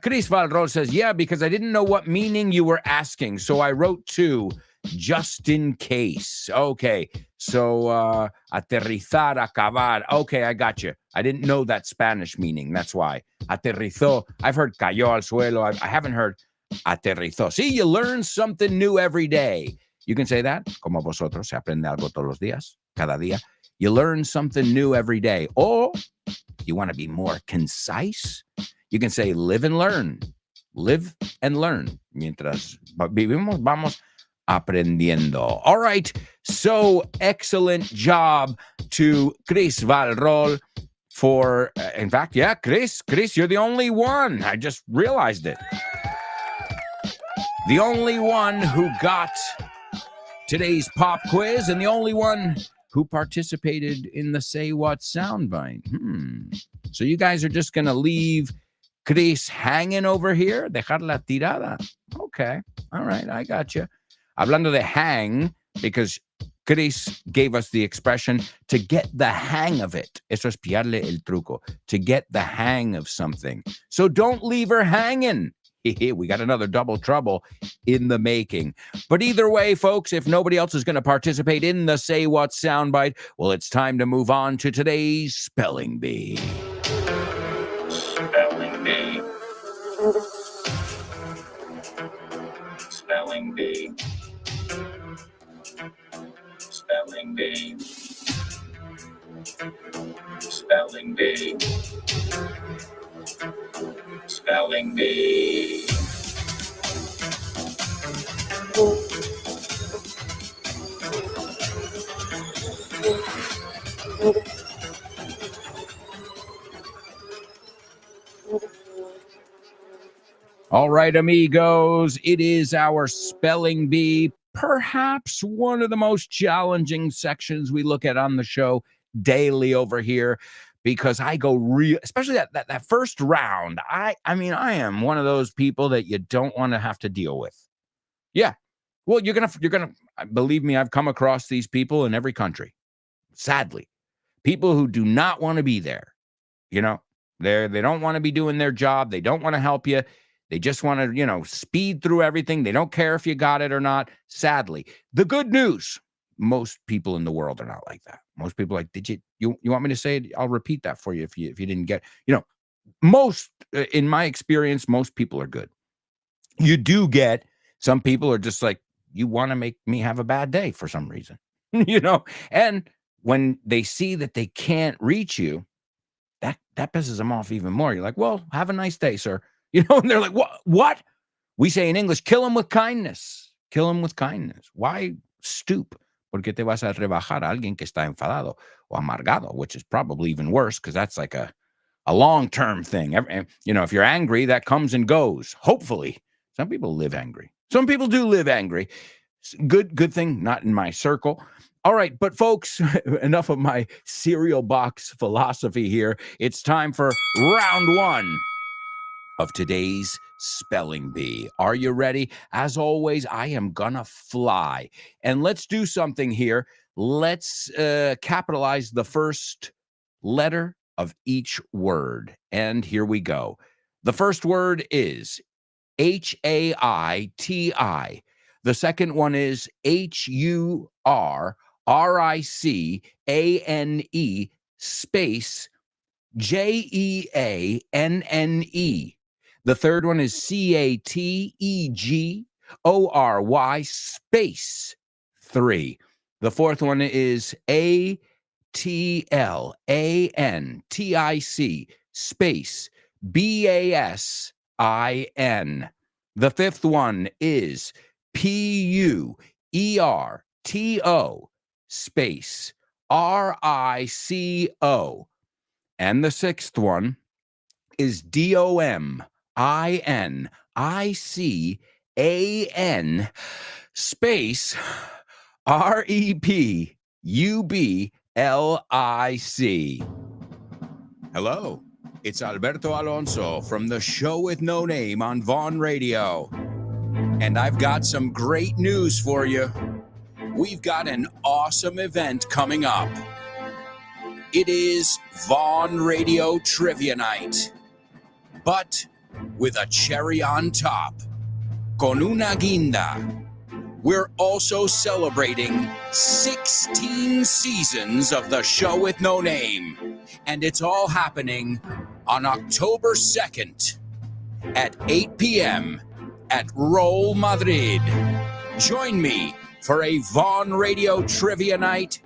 Chris Valrol says, yeah, because I didn't know what meaning you were asking. So I wrote two just in case. Okay. So aterrizar, acabar. Okay, I got you. I didn't know that Spanish meaning. That's why. Aterrizó. I've heard cayó al suelo. I haven't heard aterrizó. See, you learn something new every day. You can say that. Como vosotros, se aprende algo todos los días, cada día. You learn something new every day. Or you want to be more concise, you can say live and learn. Live and learn. Mientras vivimos, vamos aprendiendo. All right. So excellent job to Chris Valrol for, in fact, yeah, Chris, you're the only one. I just realized it. The only one who got today's pop quiz and the only one who participated in the Say What soundbite. So you guys are just going to leave Chris hanging over here? Dejar la tirada. Okay. All right. I got you. Hablando de hang, because Chris gave us the expression to get the hang of it. Eso es pillarle el truco. To get the hang of something. So don't leave her hanging. We got another double trouble in the making. But either way, folks, if nobody else is going to participate in the Say What soundbite, well, it's time to move on to today's Spelling Bee. Spelling Bee. Spelling Bee. Spelling Bee. Spelling Bee. Spelling Bee. All right, amigos, it is our Spelling Bee. perhaps one of the most challenging sections we look at on the show daily over here, because I go real, especially that first round. I mean, I am one of those people that you don't want to have to deal with. Yeah. Well, you're gonna believe me, I've come across these people in every country. Sadly, people who do not want to be there. You know, they don't want to be doing their job. They don't want to help you. They just want to, speed through everything. They don't care if you got it or not. Sadly, the good news, most people in the world are not like that. Most people are like, did you want me to say it? I'll repeat that for you if you didn't get, most, in my experience, most people are good. You do get some people are just like, you want to make me have a bad day for some reason, and when they see that they can't reach you, that pisses them off even more. You're like, well, have a nice day, sir. And they're like, what? We say in English, kill him with kindness. Kill him with kindness. Why stoop? Porque te vas a rebajar a alguien que está enfadado o amargado, which is probably even worse, because that's like a long-term thing. If you're angry, that comes and goes. Hopefully. Some people live angry. Some people do live angry. Good thing, not in my circle. All right, but folks, enough of my cereal box philosophy here. It's time for round one of today's Spelling Bee. Are you ready? As always, I am gonna fly. And let's do something here. Let's capitalize the first letter of each word. And here we go. The first word is Haiti. The second one is HURRICANE space JEANNE. The third one is CATEGORY space 3. The fourth one is ATLANTIC space BASIN. The fifth one is PUERTO space RICO. And the sixth one is DOMINICAN space REPUBLIC. Hello, it's Alberto Alonso from the show with no name on Vaughn Radio. And I've got some great news for you. We've got an awesome event coming up. It is Vaughn Radio Trivia Night, but with a cherry on top. Con una guinda. We're also celebrating 16 seasons of the show with no name. And it's all happening on October 2nd at 8 p.m. at Roll Madrid. Join me for a Vaughn Radio Trivia Night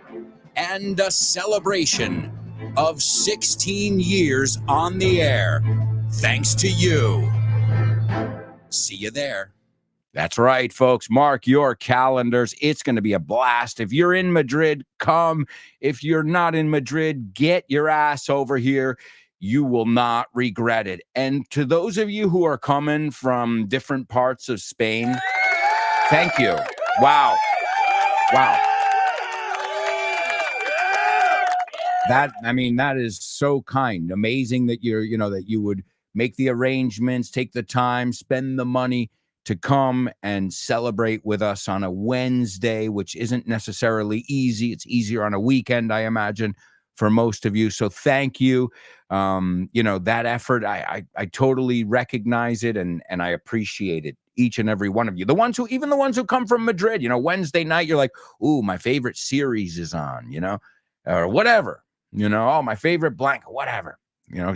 and a celebration of 16 years on the air. Thanks to you. See you there. That's right, folks. Mark your calendars. It's going to be a blast. If you're in Madrid, come. If you're not in Madrid, get your ass over here. You will not regret it. And to those of you who are coming from different parts of Spain, thank you. Wow. That is so kind. Amazing that that you would make the arrangements, take the time, spend the money to come and celebrate with us on a Wednesday, which isn't necessarily easy. It's easier on a weekend, I imagine, for most of you. So thank you. That effort, I totally recognize it and I appreciate it. Each and every one of you. Even the ones who come from Madrid, Wednesday night, you're like, ooh, my favorite series is on, or whatever, oh, my favorite blank, whatever,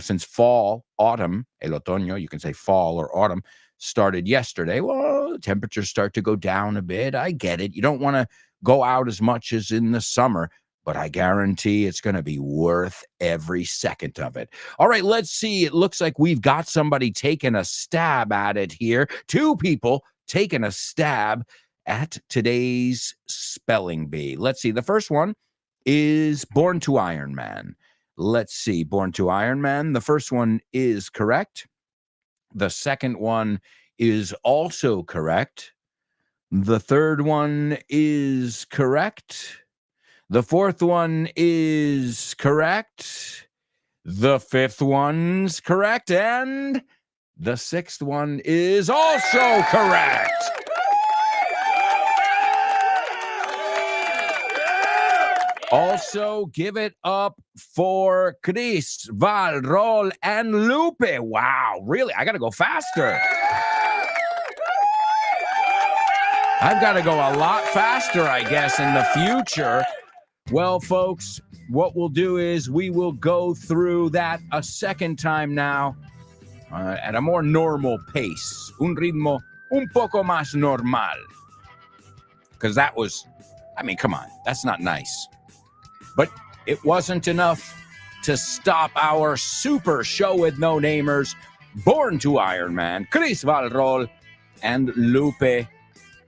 since autumn, el otoño, you can say fall or autumn, started yesterday. Well, temperatures start to go down a bit. I get it. You don't want to go out as much as in the summer, but I guarantee it's going to be worth every second of it. All right, let's see. It looks like we've got somebody taking a stab at it here. 2 people taking a stab at today's Spelling Bee. Let's see. The first one is Born to Iron Man. Let's see. Born to Iron Man. The first one is correct. The second one is also correct. The third one is correct. The fourth one is correct. The fifth one's correct. And the sixth one is also correct. Also, give it up for Chris, Val, Rol, and Lupe. Wow, really? I got to go faster. I've got to go a lot faster, I guess, in the future. Well, folks, what we'll do is we will go through that a second time now at a more normal pace. Un ritmo un poco más normal. Because that was, I mean, come on, that's not nice. But it wasn't enough to stop our super show with no-namers, born to Iron Man, Chris Valrol and Lupe.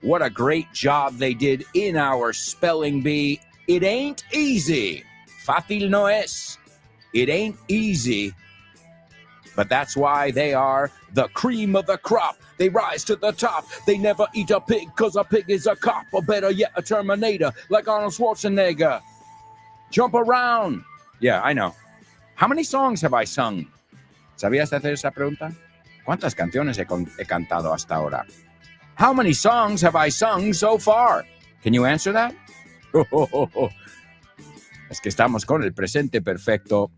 What a great job they did in our spelling bee. It ain't easy. Fácil no es. It ain't easy. But that's why they are the cream of the crop. They rise to the top. They never eat a pig because a pig is a cop. Or better yet, a Terminator like Arnold Schwarzenegger. Jump around. Yeah, I know. How many songs have I sung? ¿Sabías de hacer esa pregunta? ¿Cuántas canciones he cantado hasta ahora? How many songs have I sung so far? Can you answer that? Es que estamos con el presente perfecto.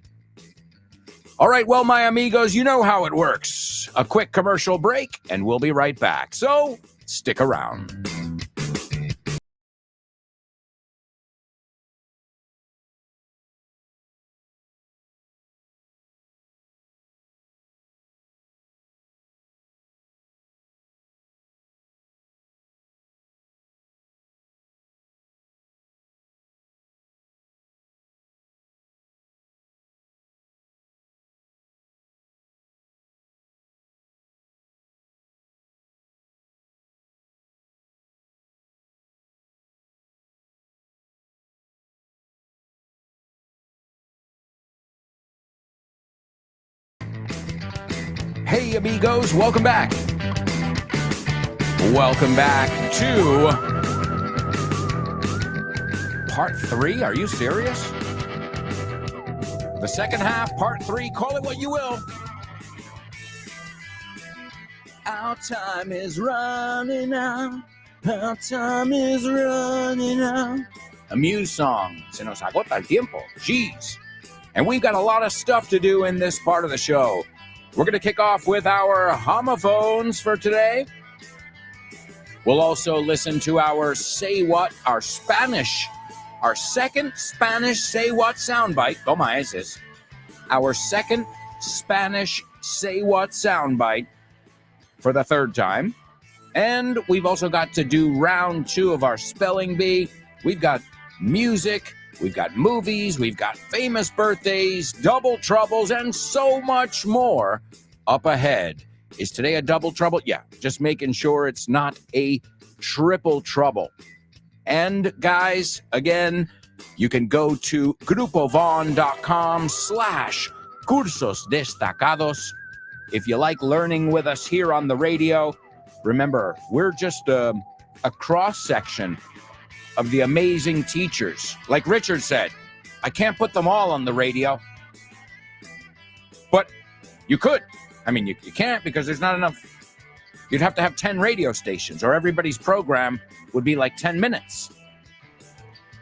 All right, well, my amigos, you know how it works. A quick commercial break, and we'll be right back. So, stick around. Hey, amigos, welcome back. Welcome back to part 3. Are you serious? The second half, part 3, call it what you will. Our time is running out. Our time is running out. A Muse song. Se nos agota el tiempo. Jeez. And we've got a lot of stuff to do in this part of the show. We're going to kick off with our homophones for today. We'll also listen to our Say What, our second Spanish Say What soundbite. Toma ese. Our second Spanish Say What soundbite for the third time. And we've also got to do round 2 of our spelling bee. We've got music, we've got movies, we've got famous birthdays, double troubles, and so much more up ahead. Is today a double trouble? Yeah, just making sure it's not a triple trouble. And guys, again, you can go to grupovon.com/cursos destacados. If you like learning with us here on the radio, remember, we're just a cross-section of the amazing teachers. Like Richard said, I can't put them all on the radio. But you could. I mean, you can't because there's not enough. You'd have to have 10 radio stations or everybody's program would be like 10 minutes.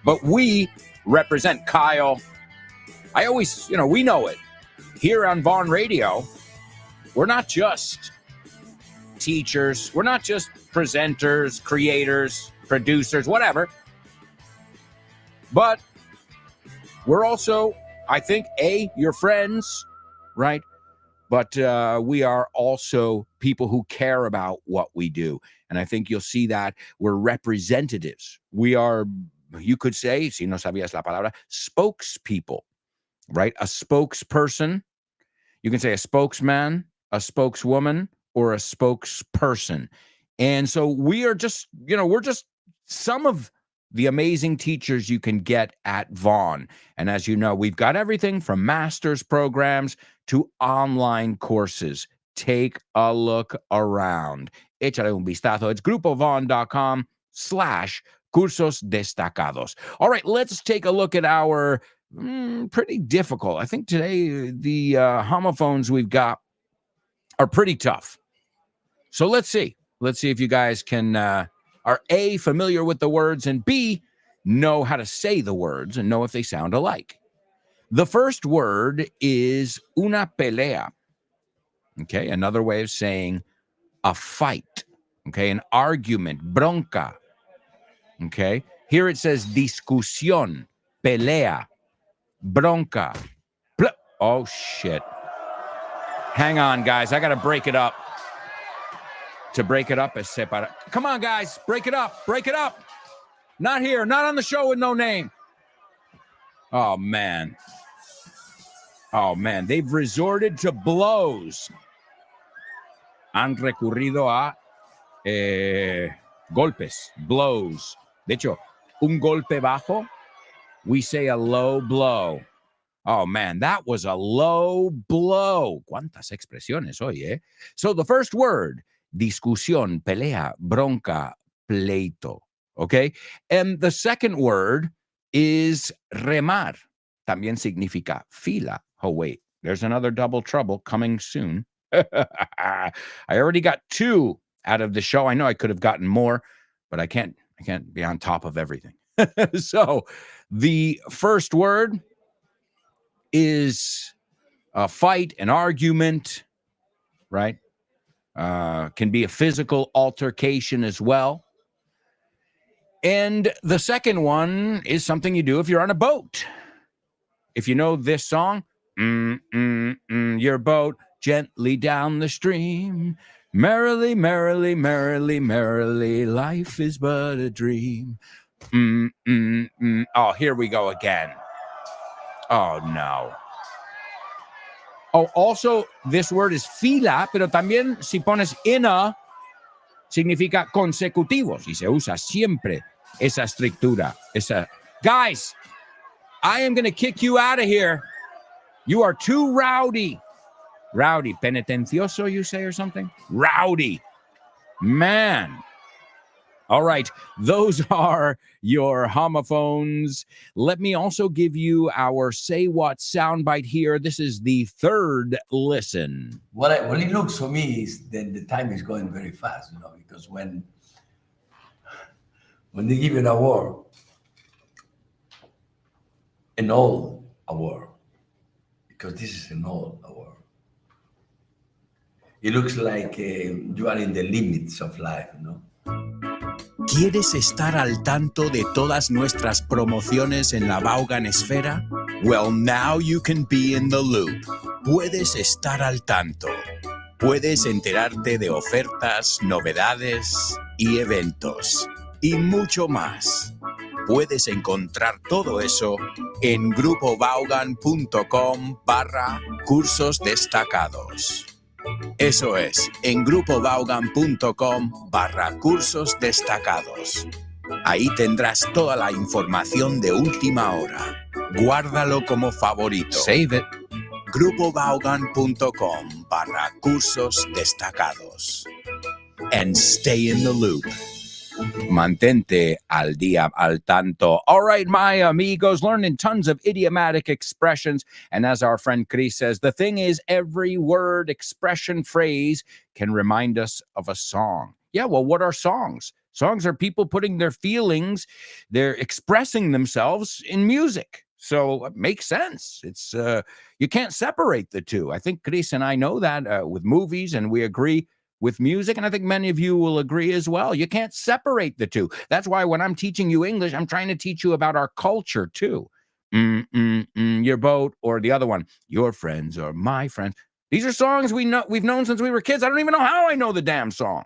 But we represent Kyle. I always, we know it. Here on Vaughn Radio, we're not just teachers. We're not just presenters, creators, producers, whatever. But we're also, I think, your friends, right? But we are also people who care about what we do. And I think you'll see that we're representatives. We are, you could say, si no sabías la palabra, spokespeople, right? A spokesperson. You can say a spokesman, a spokeswoman, or a spokesperson. And so we are just, we're just some of the amazing teachers you can get at Vaughn. And as you know, we've got everything from master's programs to online courses. Take a look around. échale un vistazo. It's grupovon.com/cursos destacados. All right, let's take a look at our pretty difficult. I think today the homophones we've got are pretty tough. So let's see. Let's see if you guys can are A, familiar with the words, and B, know how to say the words and know if they sound alike. The first word is una pelea. Okay, another way of saying a fight. Okay, an argument, bronca. Okay, here it says discusión, pelea, bronca. Oh, shit. Hang on, guys. I got to break it up. To break it up is separate. Come on, guys. Break it up. Break it up. Not here. Not on the show with no name. Oh, man. Oh, man. They've resorted to blows. Han recurrido a golpes, blows. De hecho, un golpe bajo, we say a low blow. Oh, man, that was a low blow. ¿Cuántas expresiones hoy, eh? So the first word, discusión, pelea, bronca, pleito. Okay? And the second word is remar. También significa fila. Oh, wait, there's another double trouble coming soon. I already got 2 out of the show. I know I could have gotten more, but I can't be on top of everything. So the first word is a fight, an argument, right? Can be a physical altercation as well. And the second one is something you do if you're on a boat. If you know this song, your boat gently down the stream, merrily, merrily, merrily, merrily, life is but a dream. Oh, here we go again. Oh, no. Oh, also, this word is fila, pero también si pones ina, significa consecutivos y se usa siempre esa estructura. Guys, I am going to kick you out of here. You are too rowdy. Rowdy, penitencioso, you say, or something? Rowdy. Man. All right, those are your homophones. Let me also give you our Say What soundbite here. This is the third listen. What it looks for me is that the time is going very fast, because when they give you an award, an old award, because this is an old award, it looks like you are in the limits of life, ¿Quieres estar al tanto de todas nuestras promociones en la Vaughan Esfera? Well, now you can be in the loop. Puedes estar al tanto. Puedes enterarte de ofertas, novedades y eventos. Y mucho más. Puedes encontrar todo eso en grupovaughan.com/cursos destacados. Eso es, en grupovaughan.com/cursos destacados. Ahí tendrás toda la información de última hora. Guárdalo como favorito. Save it. grupovaughan.com/cursos destacados. And stay in the loop. Mantente al día, al tanto. All right, my amigos, learning tons of idiomatic expressions. And as our friend Chris says, the thing is, every word, expression, phrase can remind us of a song. Yeah, well, what are songs? Songs are people putting their feelings, they're expressing themselves in music. So it makes sense. It's you can't separate the two. I think Chris and I know that with movies, and we agree with music, and I think many of you will agree as well. You can't separate the two. That's why when I'm teaching you English, I'm trying to teach you about our culture too. Your boat, or the other one, your friends or my friends. These are songs we've known since we were kids. I don't even know how I know the damn song,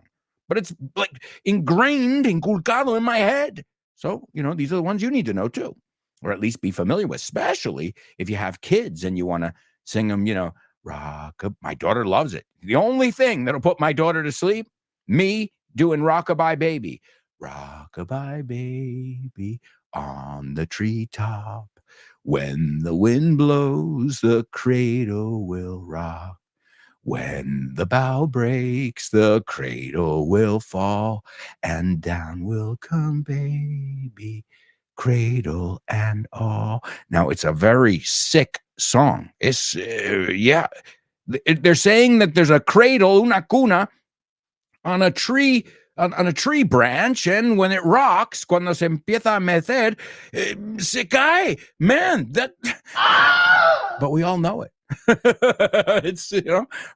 but it's like inculcado in my head. So, these are the ones you need to know too, or at least be familiar with, especially if you have kids and you want to sing them, rock. My daughter loves it. The only thing that'll put my daughter to sleep, me doing Rockabye Baby. Rockabye Baby on the treetop. When the wind blows, the cradle will rock. When the bough breaks, the cradle will fall, and down will come baby, cradle and all. Now, it's a very sick song. It's, yeah. They're saying that there's a cradle, una cuna, on a tree, on a tree branch, and when it rocks, cuando se empieza a mecer, se cae. Man, that... But we all know it. It's,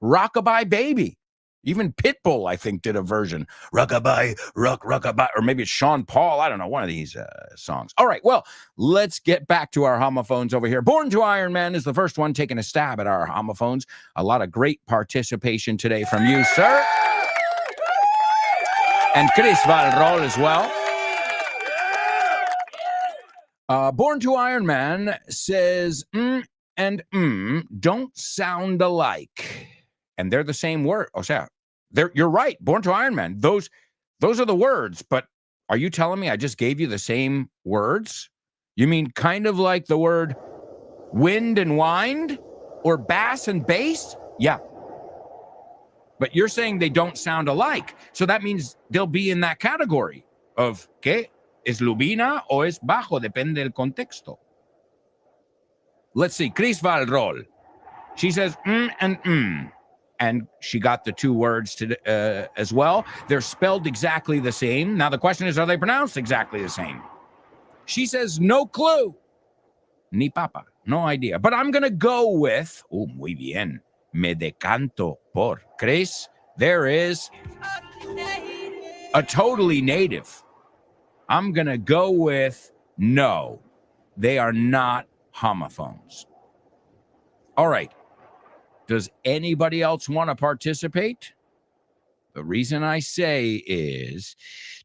Rockabye Baby. Even Pitbull, I think, did a version. Rockabye, rockabye, or maybe it's Sean Paul. I don't know, one of these songs. All right, well, let's get back to our homophones over here. Born to Iron Man is the first one taking a stab at our homophones. A lot of great participation today from you, sir. And Chris Valrol as well. Born to Iron Man says, and don't sound alike. And they're the same word. O sea, you're right. Born to Iron Man. Those are the words. But are you telling me I just gave you the same words? You mean kind of like the word wind and wind? Or bass and bass? Yeah. But you're saying they don't sound alike. So that means they'll be in that category of, ¿qué? ¿Es lubina o es bajo? Depende del contexto. Let's see. Chris Valrol. She says, and And she got the two words as well. They're spelled exactly the same. Now the question is, are they pronounced exactly the same? She says, no clue. Ni papa. No idea. But I'm going to go with, muy bien. Me decanto por. Chris, there is a totally native. I'm going to go with no. They are not homophones. All right. Does anybody else want to participate? The reason I say is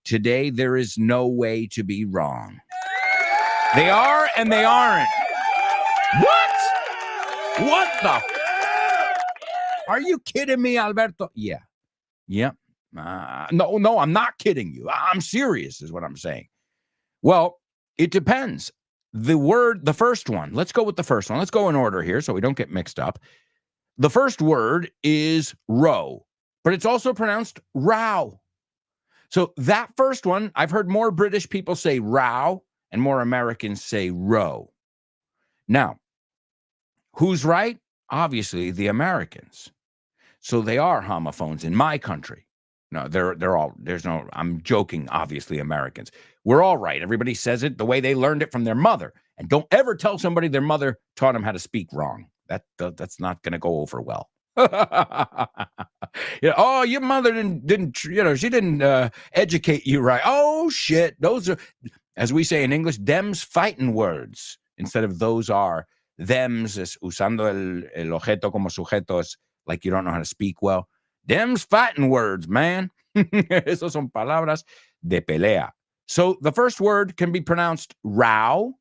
today there is no way to be wrong. They are and they aren't. What the? Are you kidding me, Alberto? Yeah. No, I'm not kidding you. I'm serious is what I'm saying. Well, it depends. The first one, let's go with the first one. Let's go in order here so we don't get mixed up. The first word is row, but it's also pronounced row. So that first one, I've heard more British people say row and more Americans say row. Now, who's right? Obviously, the Americans. So they are homophones in my country. No, they're all, I'm joking, obviously, Americans. We're all right. Everybody says it the way they learned it from their mother. And don't ever tell somebody their mother taught them how to speak wrong. That's not going to go over well. Oh, your mother didn't she didn't educate you right. Oh, shit. Those are, as we say in English, them's fighting words. Instead of those are, them's es usando el objeto como sujetos, like you don't know how to speak well. Them's fighting words, man. Esos son palabras de pelea. So the first word can be pronounced row,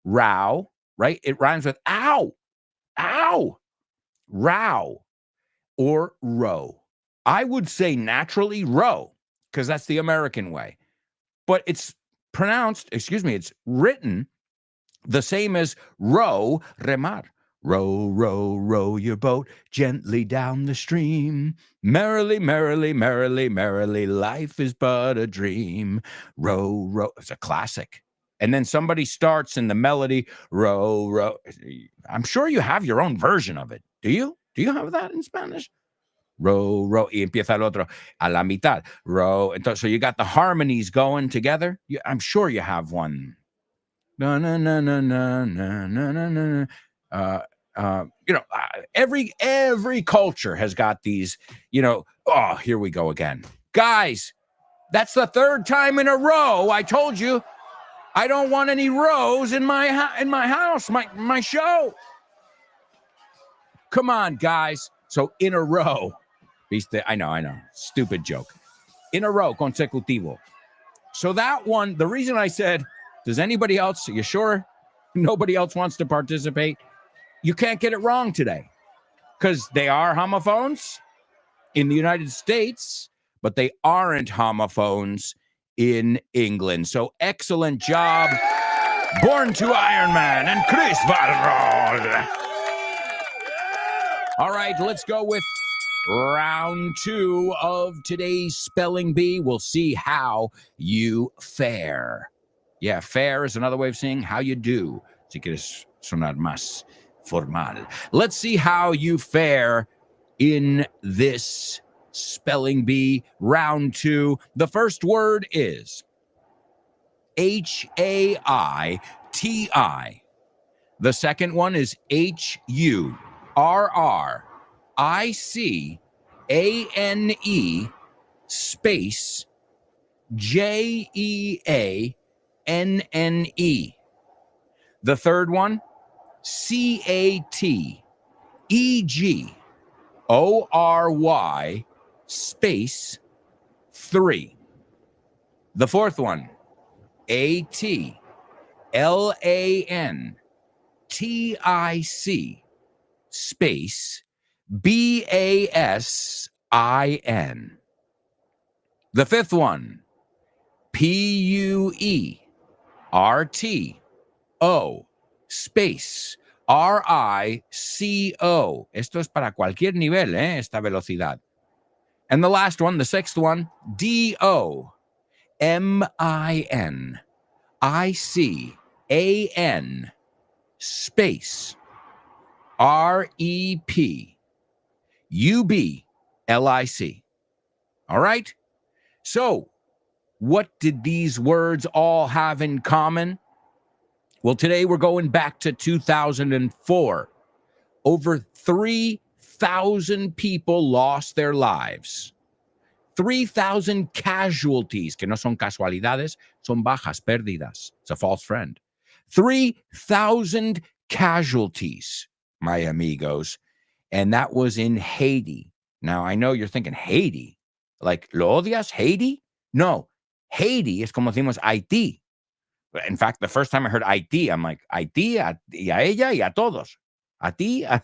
right? It rhymes with ow, row, or row. I would say naturally row, because that's the American way. But it's it's written the same as row, remar. Row, row, row your boat gently down the stream. Merrily, merrily, merrily, merrily, life is but a dream. Row, row. It's a classic. And then somebody starts in the melody, row, row. I'm sure you have your own version of it. Do you? Do you have that in Spanish? Row, row. Y empieza el otro a la mitad. Row. So you got the harmonies going together. I'm sure you have one. No, no, no, no, no, no, no, no, no. Every culture has got these, oh, here we go again. Guys, that's the third time in a row I told you I don't want any rows in my house, my show. Come on, guys. So in a row, I know, stupid joke. In a row, consecutivo. So that one, the reason I said, does anybody else, you sure nobody else wants to participate? You can't get it wrong today because they are homophones in the United States, but they aren't homophones in England. So excellent job, Born to Iron Man and Chris Valrol. All right, let's go with Round 2 of today's Spelling Bee. We'll see how you fare. Yeah, fare is another way of saying how you do. Si quieres sonar más formal. Let's see how you fare in this Spelling Bee round 2. The first word is Haiti. The second one is HURRICANE space JEANNE. The third one, CATEGORY space 3. The fourth one, ATLANTIC space BASIN. The fifth one, PUERTO space RICO. Esto es para cualquier nivel, esta velocidad. And the last one, the sixth one, DOMINICAN space REPUBLIC. All right? So, what did these words all have in common? Well, today we're going back to 2004. Over 3,000 people lost their lives. 3,000 casualties, que no son casualidades, son bajas, pérdidas. It's a false friend. 3,000 casualties, my amigos. And that was in Haiti. Now, I know you're thinking, Haiti? Like, ¿lo odias, Haiti? No, Haiti es como decimos Haití. In fact, the first time I heard Haití, I'm like, Haití, y a ella, y a todos. A ti? I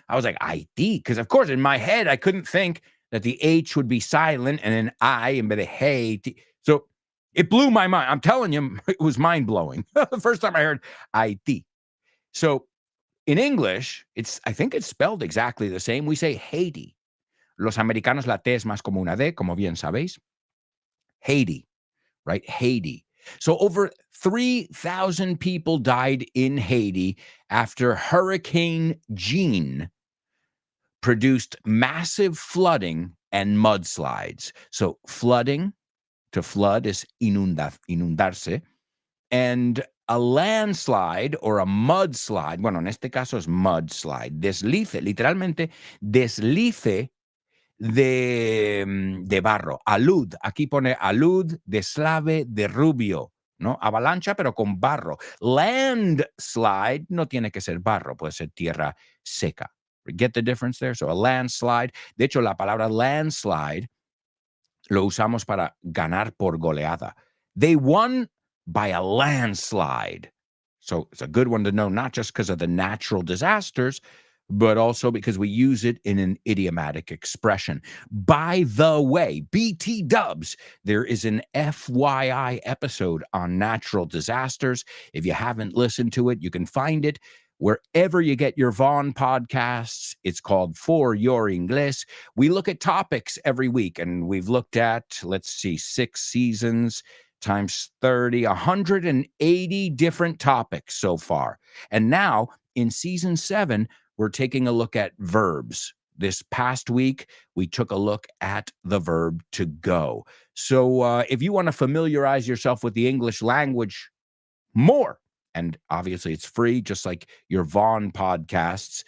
was like, Haití? Because, of course, in my head, I couldn't think that the H would be silent and an I and be the Haiti. So it blew my mind. I'm telling you, it was mind-blowing. The first time I heard Haití. So in English, I think it's spelled exactly the same. We say Haiti. Los americanos, la T es más como una D, como bien sabéis. Haiti, right? Haiti. So over 3,000 people died in Haiti after Hurricane Jeanne produced massive flooding and mudslides. So flooding, to flood is inundarse, and a landslide or a mudslide, bueno, en este caso es mudslide, deslice, literalmente deslice de barro. Alud, aquí pone alud, deslave de rubio, ¿no? Avalancha, pero con barro. Landslide no tiene que ser barro, puede ser tierra seca. Get the difference there? So a landslide. De hecho, la palabra landslide lo usamos para ganar por goleada. They won by a landslide. So it's a good one to know, not just because of the natural disasters, but also because we use it in an idiomatic expression. By the way, BT Dubs, there is an FYI episode on natural disasters. If you haven't listened to it, you can find it wherever you get your Vaughn podcasts. It's called For Your Ingles. We look at topics every week, and we've looked at, 6 seasons times 30, 180 different topics so far. And now in season 7, we're taking a look at verbs. This past week, we took a look at the verb to go. So if you want to familiarize yourself with the English language more, and obviously it's free, just like your Vaughn podcasts,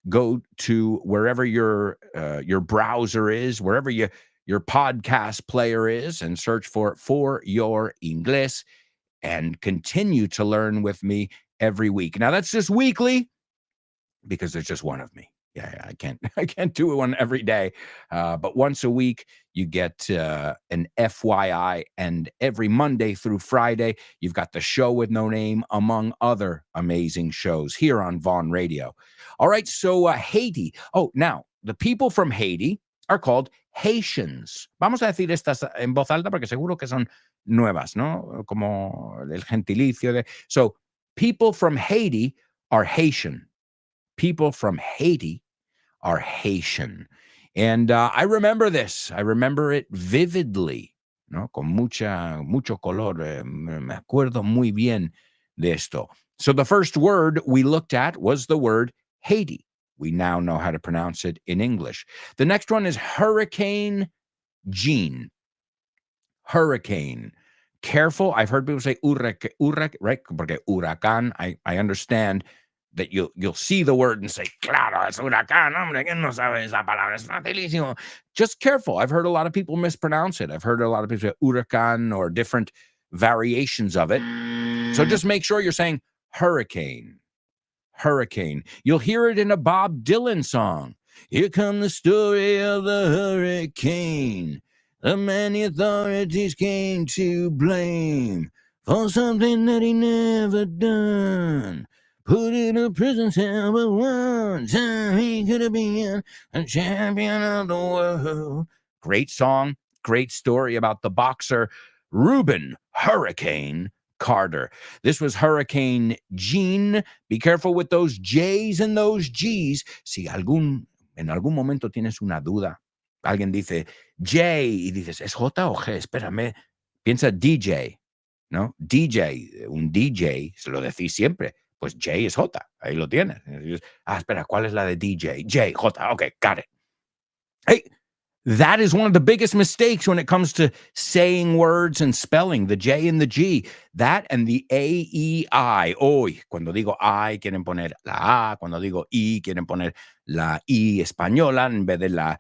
go to wherever your browser is, wherever your podcast player is, and search for Your Ingles, and continue to learn with me every week. Now, that's just weekly, because there's just one of me. Yeah, I can't do one every day. But once a week, you get an FYI, and every Monday through Friday, you've got the show with no name, among other amazing shows here on Vaughn Radio. All right, so Haiti. Oh, now, the people from Haiti are called Haitians. Vamos a decir estas en voz alta porque seguro que son nuevas, ¿no? Como el gentilicio de... So, people from Haiti are Haitian. People from Haiti are Haitian. And I remember this. I remember it vividly, ¿no? Con mucho color. Me acuerdo muy bien de esto. So the first word we looked at was the word Haiti. We now know how to pronounce it in English. The next one is Hurricane Jean. Hurricane. Careful. I've heard people say right? Porque huracán, I understand that you'll see the word and say, claro, es huracán, hombre, ¿quién no sabe esa palabra? Es facilísimo. Just careful. I've heard a lot of people mispronounce it. I've heard a lot of people say huracán or different variations of it. So just make sure you're saying hurricane. Hurricane. You'll hear it in a Bob Dylan song. Here come the story of the hurricane. The many authorities came to blame for something that he never done. Put in a prison cell, but one time he could have been a champion of the world. Great song, great story about the boxer Reuben Hurricane Carter. This was Hurricane Jean. Be careful with those J's and those G's. Si en algún momento tienes una duda, alguien dice J y dices, ¿es J o G? Espérame. Piensa DJ, ¿no? DJ, un DJ, se lo decís siempre. Pues J es J, ahí lo tienes. Espera, ¿cuál es la de DJ? J, J, okay, got it. Hey, that is one of the biggest mistakes when it comes to saying words and spelling, the J and the G. That and the A, E, I. Hoy, cuando digo I, quieren poner la A. Cuando digo I, quieren poner la I española en vez de la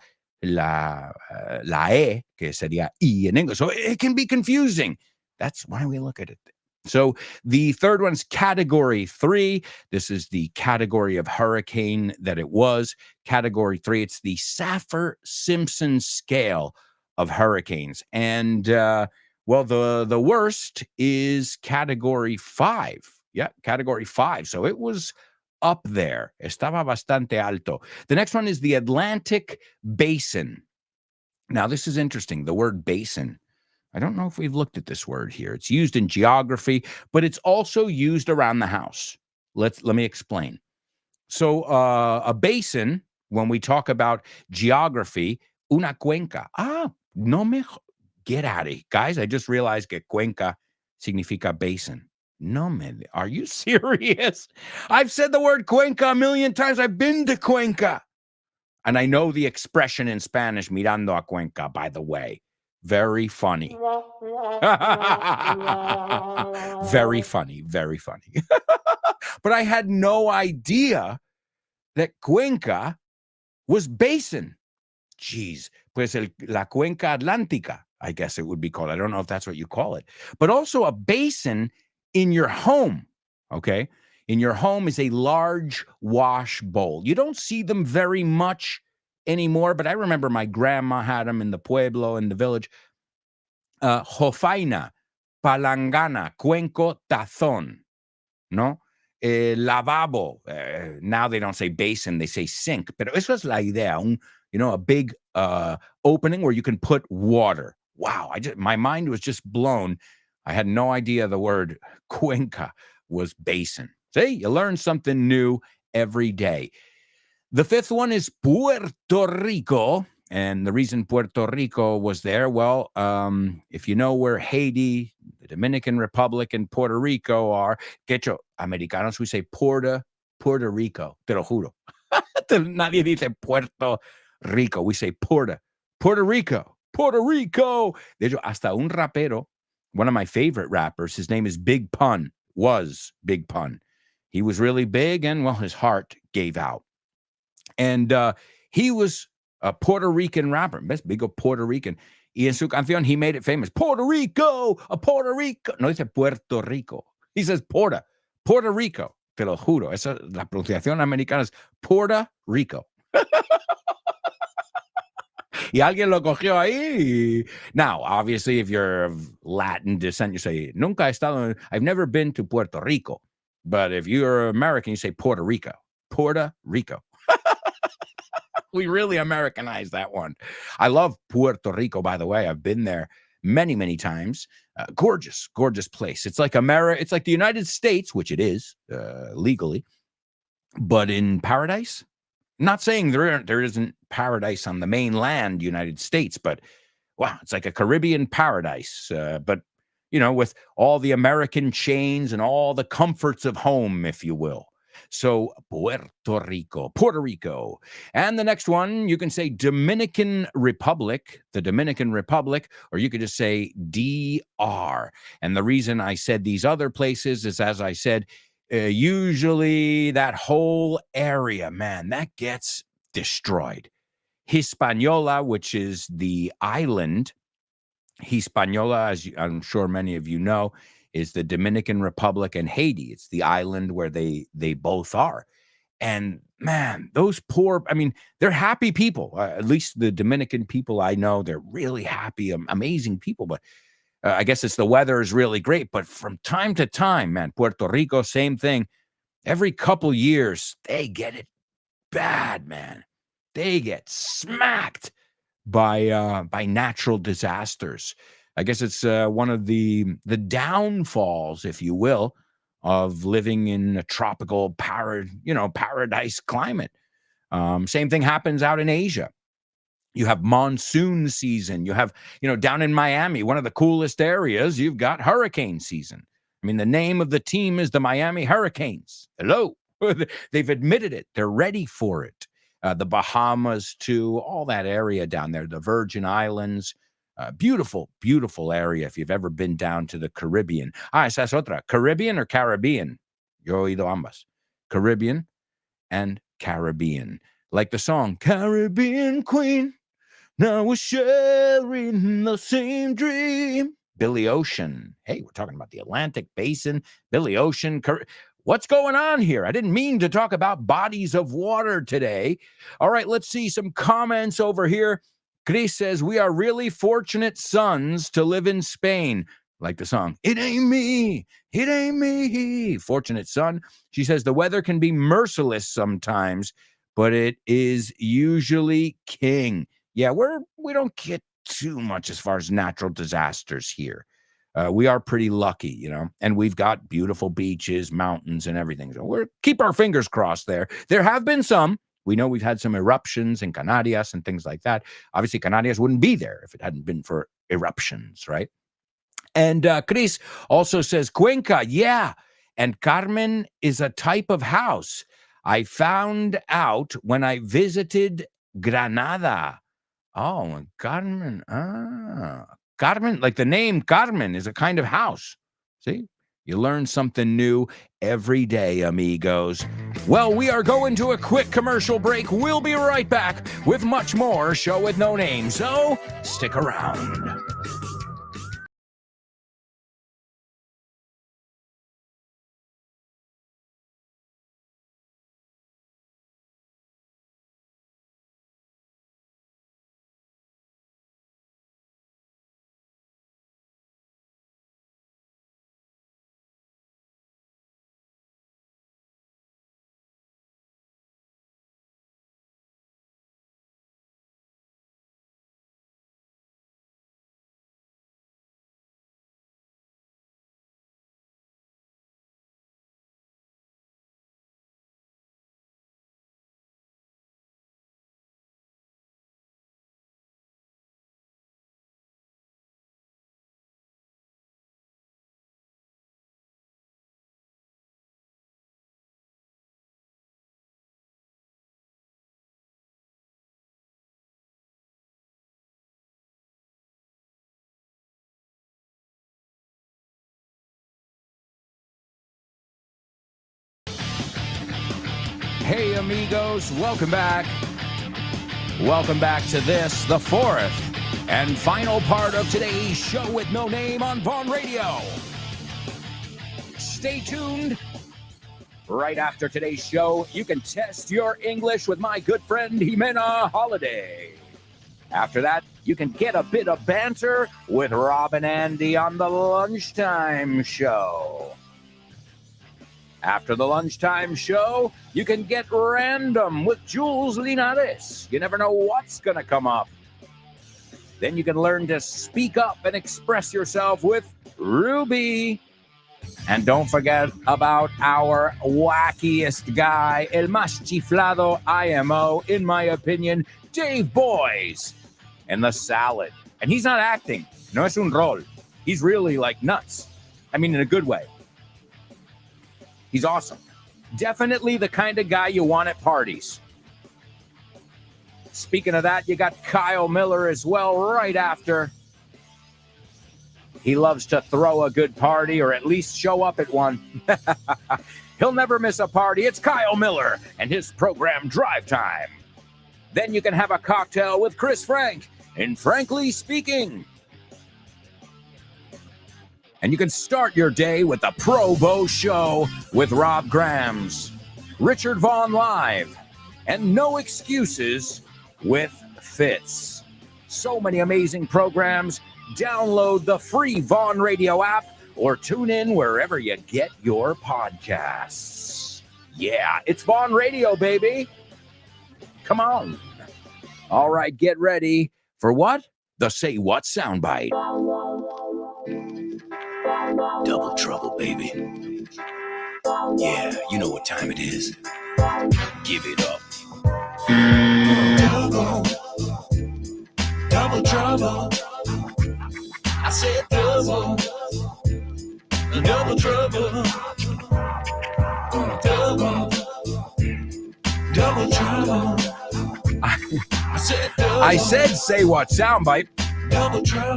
E, que sería I in English. So it can be confusing. That's why we look at it. So the third one's Category 3. This is the category of hurricane that it was. Category 3, it's the Saffir-Simpson scale of hurricanes. And, well, the worst is Category 5. Yeah, Category 5. So it was up there. Estaba bastante alto. The next one is the Atlantic Basin. Now, this is interesting. The word basin. I don't know if we've looked at this word here. It's used in geography, but it's also used around the house. Let me explain. So a basin, when we talk about geography, una cuenca. Get out of here. Guys, I just realized que cuenca significa basin. Are you serious? I've said the word cuenca a million times. I've been to Cuenca. And I know the expression in Spanish, mirando a Cuenca, by the way. Very funny. Very funny, very funny. But I had no idea that Cuenca was basin. Jeez. Pues la Cuenca Atlántica, I guess it would be called. I don't know if that's what you call it. But also a basin in your home, okay? In your home is a large wash bowl. You don't see them very much anymore, but I remember my grandma had them in the pueblo, in the village. Jofaina, palangana, cuenco, tazón, ¿no? Lavabo. Now they don't say basin, they say sink. Pero eso es la idea, a big opening where you can put water. Wow, my mind was just blown. I had no idea the word cuenca was basin. See, you learn something new every day. The fifth one is Puerto Rico. And the reason Puerto Rico was there, well, if you know where Haiti, the Dominican Republic, and Puerto Rico are, que hecho, americanos, we say Puerto Rico, te lo juro. Nadie dice Puerto Rico, we say Puerto Rico. De hecho, hasta un rapero, one of my favorite rappers, his name is Big Pun, was Big Pun. He was really big and, well, his heart gave out. And he was a Puerto Rican rapper, best big Puerto Rican. Y en su canción, he made it famous. Puerto Rico, a Puerto Rico. No dice Puerto Rico. He says Puerto Rico. Te lo juro. Esa, la pronunciación americana es Puerto Rico. Y alguien lo cogió ahí. Now, obviously, if you're of Latin descent, you say, nunca he estado, I've never been to Puerto Rico. But if you're American, you say Puerto Rico. Puerto Rico. We really Americanized that one. I love Puerto Rico, by the way. I've been there many, many times. Gorgeous, gorgeous place. It's like It's like the United States, which it is legally, but in paradise. Not saying there isn't paradise on the mainland United States, but wow, it's like a Caribbean paradise. But, with all the American chains and all the comforts of home, if you will. So Puerto Rico. And the next one, you can say Dominican Republic, the Dominican Republic, or you could just say DR. And the reason I said these other places is, as I said, usually that whole area, man, that gets destroyed. Hispaniola, which is the island, Hispaniola, as I'm sure many of you know, is the Dominican Republic and Haiti. It's the island where they both are. And man, those poor, they're happy people. At least the Dominican people I know, they're really happy, amazing people. But I guess it's the weather is really great. But from time to time, man, Puerto Rico, same thing. Every couple years, they get it bad, man. They get smacked by natural disasters. I guess it's one of the downfalls, if you will, of living in a tropical paradise climate. Same thing happens out in Asia. You have monsoon season. You have, down in Miami, one of the coolest areas, you've got hurricane season. The name of the team is the Miami Hurricanes. Hello. They've admitted it. They're ready for it. The Bahamas, too, all that area down there, the Virgin Islands. Beautiful, beautiful area if you've ever been down to the Caribbean. Esa es otra. Caribbean or Caribbean? Yo he oído ambas. Caribbean and Caribbean. Like the song, Caribbean Queen, now we're sharing the same dream. Billy Ocean. Hey, we're talking about the Atlantic Basin. Billy Ocean. What's going on here? I didn't mean to talk about bodies of water today. All right, let's see some comments over here. Chris says, we are really fortunate sons to live in Spain. Like the song, it ain't me, it ain't me. Fortunate son. She says, the weather can be merciless sometimes, but it is usually king. Yeah, we don't get too much as far as natural disasters here. We are pretty lucky, and we've got beautiful beaches, mountains, and everything. So we're keep our fingers crossed there. There have been some. We know we've had some eruptions in Canarias and things like that. Obviously, Canarias wouldn't be there if it hadn't been for eruptions, right? And Chris also says, Cuenca, yeah. And Carmen is a type of house. I found out when I visited Granada. Oh, Carmen. Carmen, like the name Carmen is a kind of house. See? You learn something new every day, amigos. Well, we are going to a quick commercial break. We'll be right back with much more Show with No Name, so stick around. Hey, amigos, welcome back. Welcome back to this, the fourth and final part of today's Show with No Name on Vaughn Radio. Stay tuned. Right after today's show, you can test your English with my good friend Jimena Holiday. After that, you can get a bit of banter with Rob and Andy on the Lunchtime Show. After the Lunchtime Show, you can get random with Jules Linares. You never know what's going to come up. Then you can learn to speak up and express yourself with Ruby. And don't forget about our wackiest guy, el más chiflado IMO, in my opinion, Dave Boys, and the salad. And he's not acting. No es un rol. He's really like nuts. I mean, in a good way. He's awesome. Definitely the kind of guy you want at parties. Speaking of that, you got Kyle Miller as well right after. He loves to throw a good party or at least show up at one. He'll never miss a party. It's Kyle Miller and his program Drive Time. Then you can have a cocktail with Chris Frank in Frankly Speaking. And you can start your day with the Pro Bowl Show with Rob Grams, Richard Vaughn Live, and No Excuses with Fitz. So many amazing programs. Download the free Vaughn Radio app or tune in wherever you get your podcasts. Yeah, it's Vaughn Radio, baby. Come on. All right, get ready for what? The Say What soundbite. Double trouble, baby. Yeah, you know what time it is. Give it up. Double trouble. I said double trouble. Double trouble. I said Say What soundbite,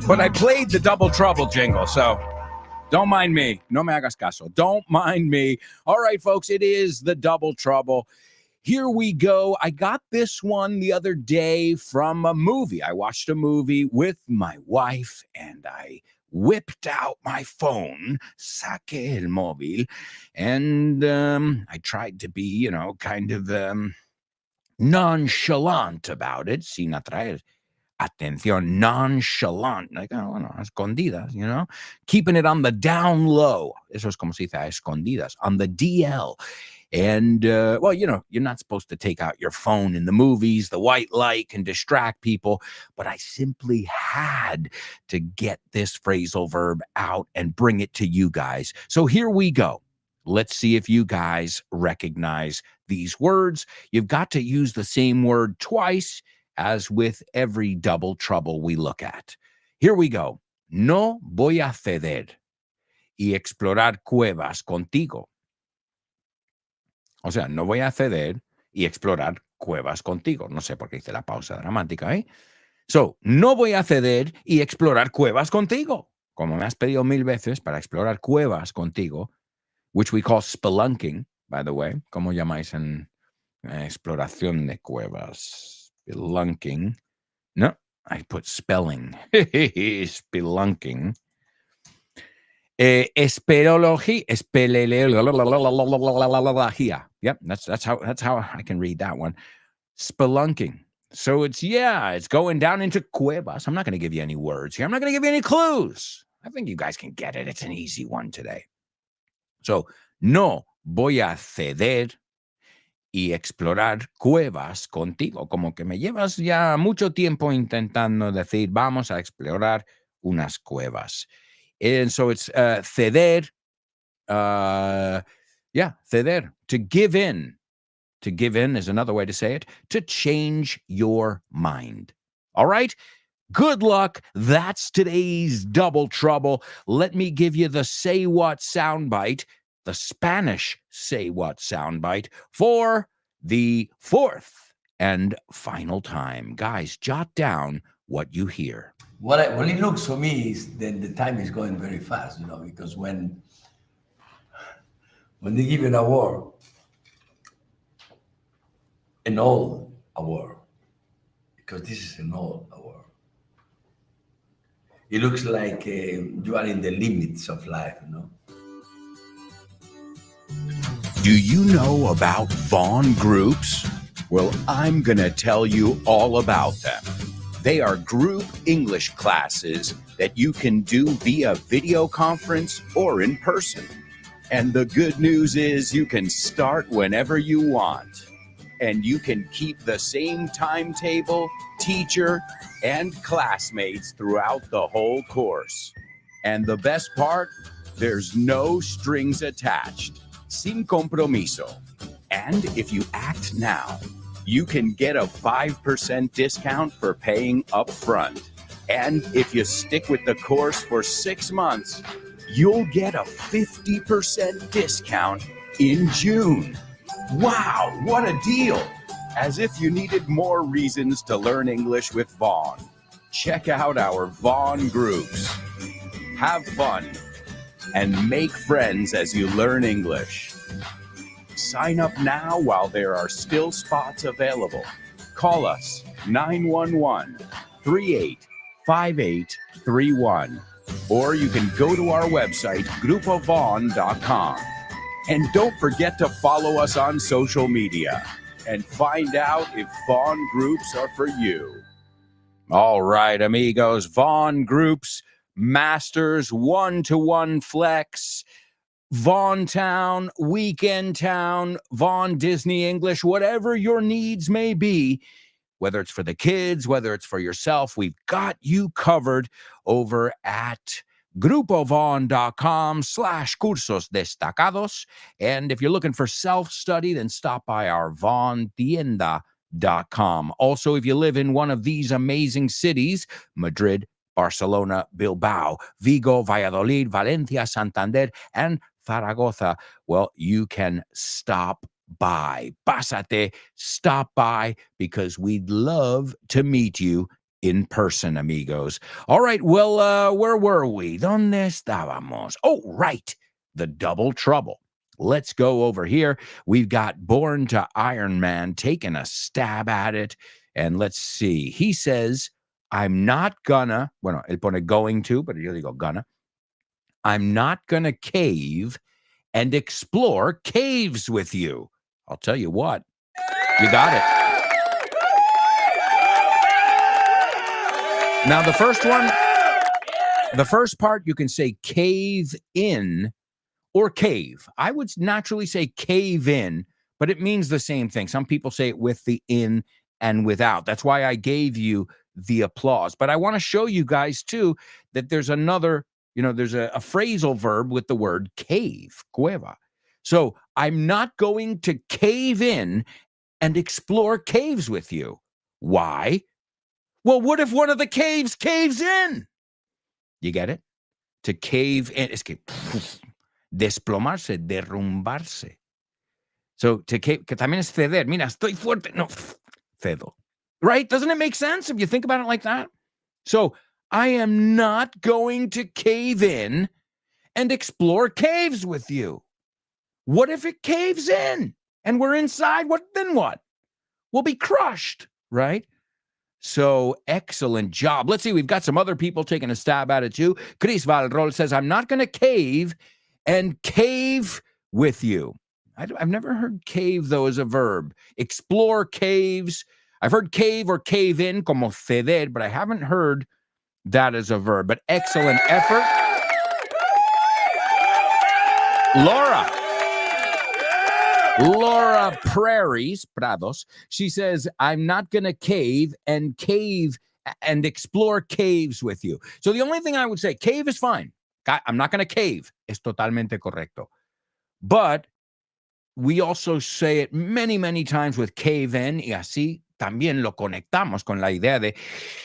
but I played the Double Trouble jingle, so don't mind me. No me hagas caso. Don't mind me. All right, folks, it is the Double Trouble. Here we go. I got this one the other day from a movie. I watched a movie with my wife, and I whipped out my phone, saqué el móvil, and I tried to be, kind of nonchalant about it, sin atraer atención, nonchalant, like, escondidas, keeping it on the down low. Eso es como se dice, escondidas, on the DL. And, you're not supposed to take out your phone in the movies. The white light can distract people. But I simply had to get this phrasal verb out and bring it to you guys. So here we go. Let's see if you guys recognize these words. You've got to use the same word twice, as with every double trouble we look at. Here we go. No voy a ceder y explorar cuevas contigo. O sea, no voy a ceder y explorar cuevas contigo. No sé por qué hice la pausa dramática, ¿eh? So, no voy a ceder y explorar cuevas contigo. Como me has pedido 1000 veces para explorar cuevas contigo, which we call spelunking, by the way. ¿Cómo llamáis en exploración de cuevas? Spelunking. No, I put spelling. Spelunking. Esperología. Yep, that's how I can read that one. Spelunking. So it's going down into cuevas. I'm not going to give you any words here. I'm not going to give you any clues. I think you guys can get it. It's an easy one today. So, no voy a ceder y explorar cuevas contigo. Como que me llevas ya mucho tiempo intentando decir, vamos a explorar unas cuevas. And so it's ceder. Ceder. To give in. To give in is another way to say it. To change your mind. All right? Good luck. That's today's Double Trouble. Let me give you the Say What soundbite, the Spanish Say What soundbite for the fourth and final time. Guys, jot down what you hear. What it looks for me is that the time is going very fast, because when they give an award, an old award, because this is an old award, it looks like you are in the limits of life, Do you know about Vaughn groups? Well, I'm going to tell you all about them. They are group English classes that you can do via video conference or in person. And the good news is you can start whenever you want. And you can keep the same timetable, teacher, and classmates throughout the whole course. And the best part, There's no strings attached. Sin compromiso. And if you act now, you can get a 5% discount for paying up front. And if you stick with the course for 6 months, you'll get a 50% discount in June. Wow, what a deal! As if you needed more reasons to learn English with Vaughn. Check out our Vaughn groups. Have fun and make friends as you learn English. Sign up now while there are still spots available. Call us 911-385831, or you can go to our website, grupovaughn.com. And don't forget to follow us on social media and find out if Vaughn groups are for you. All right, amigos, Vaughn groups, Masters, one-to-one flex, Vaughn Town, Weekend Town, Vaughn Disney English, whatever your needs may be, whether it's for the kids, whether it's for yourself, we've got you covered over at grupovaughn.com/cursos destacados. And if you're looking for self-study, then stop by our vaughntienda.com. Also, if you live in one of these amazing cities, Madrid, Barcelona, Bilbao, Vigo, Valladolid, Valencia, Santander, and Zaragoza, well, you can stop by. Pásate, stop by, because we'd love to meet you in person, amigos. All right, well, where were we? ¿Dónde estábamos? Oh, right, the double trouble. Let's go over here. We've got Born to Iron Man taking a stab at it, and let's see. He says, I'm not gonna, bueno, él pone going to, but yo digo gonna. I'm not gonna cave and explore caves with you. I'll tell you what, you got it. Now, the first part, you can say cave in or cave. I would naturally say cave in, but it means the same thing. Some people say it with the in and without. That's why I gave you the applause. But I want to show you guys, too, that there's another, there's a phrasal verb with the word cave, cueva. So I'm not going to cave in and explore caves with you. Why? Well, what if one of the caves caves in? You get it? To cave in, es que desplomarse, derrumbarse. So to cave, que también es ceder. Mira, estoy fuerte. No, cedo. Right? Doesn't it make sense if you think about it like that? So I am not going to cave in and explore caves with you. What if it caves in and we're inside? Then what? We'll be crushed, right? So excellent job. Let's see. We've got some other people taking a stab at it too. Chris Valrol says, I'm not going to cave and cave with you. I've never heard cave, though, as a verb. Explore caves. I've heard cave or cave in, como ceder, but I haven't heard that as a verb. But excellent effort. Laura Prados, she says, I'm not going to cave and explore caves with you. So the only thing I would say, cave is fine. I'm not going to cave. Es totalmente correcto. But we also say it many, many times with cave in, y así también lo conectamos con la idea de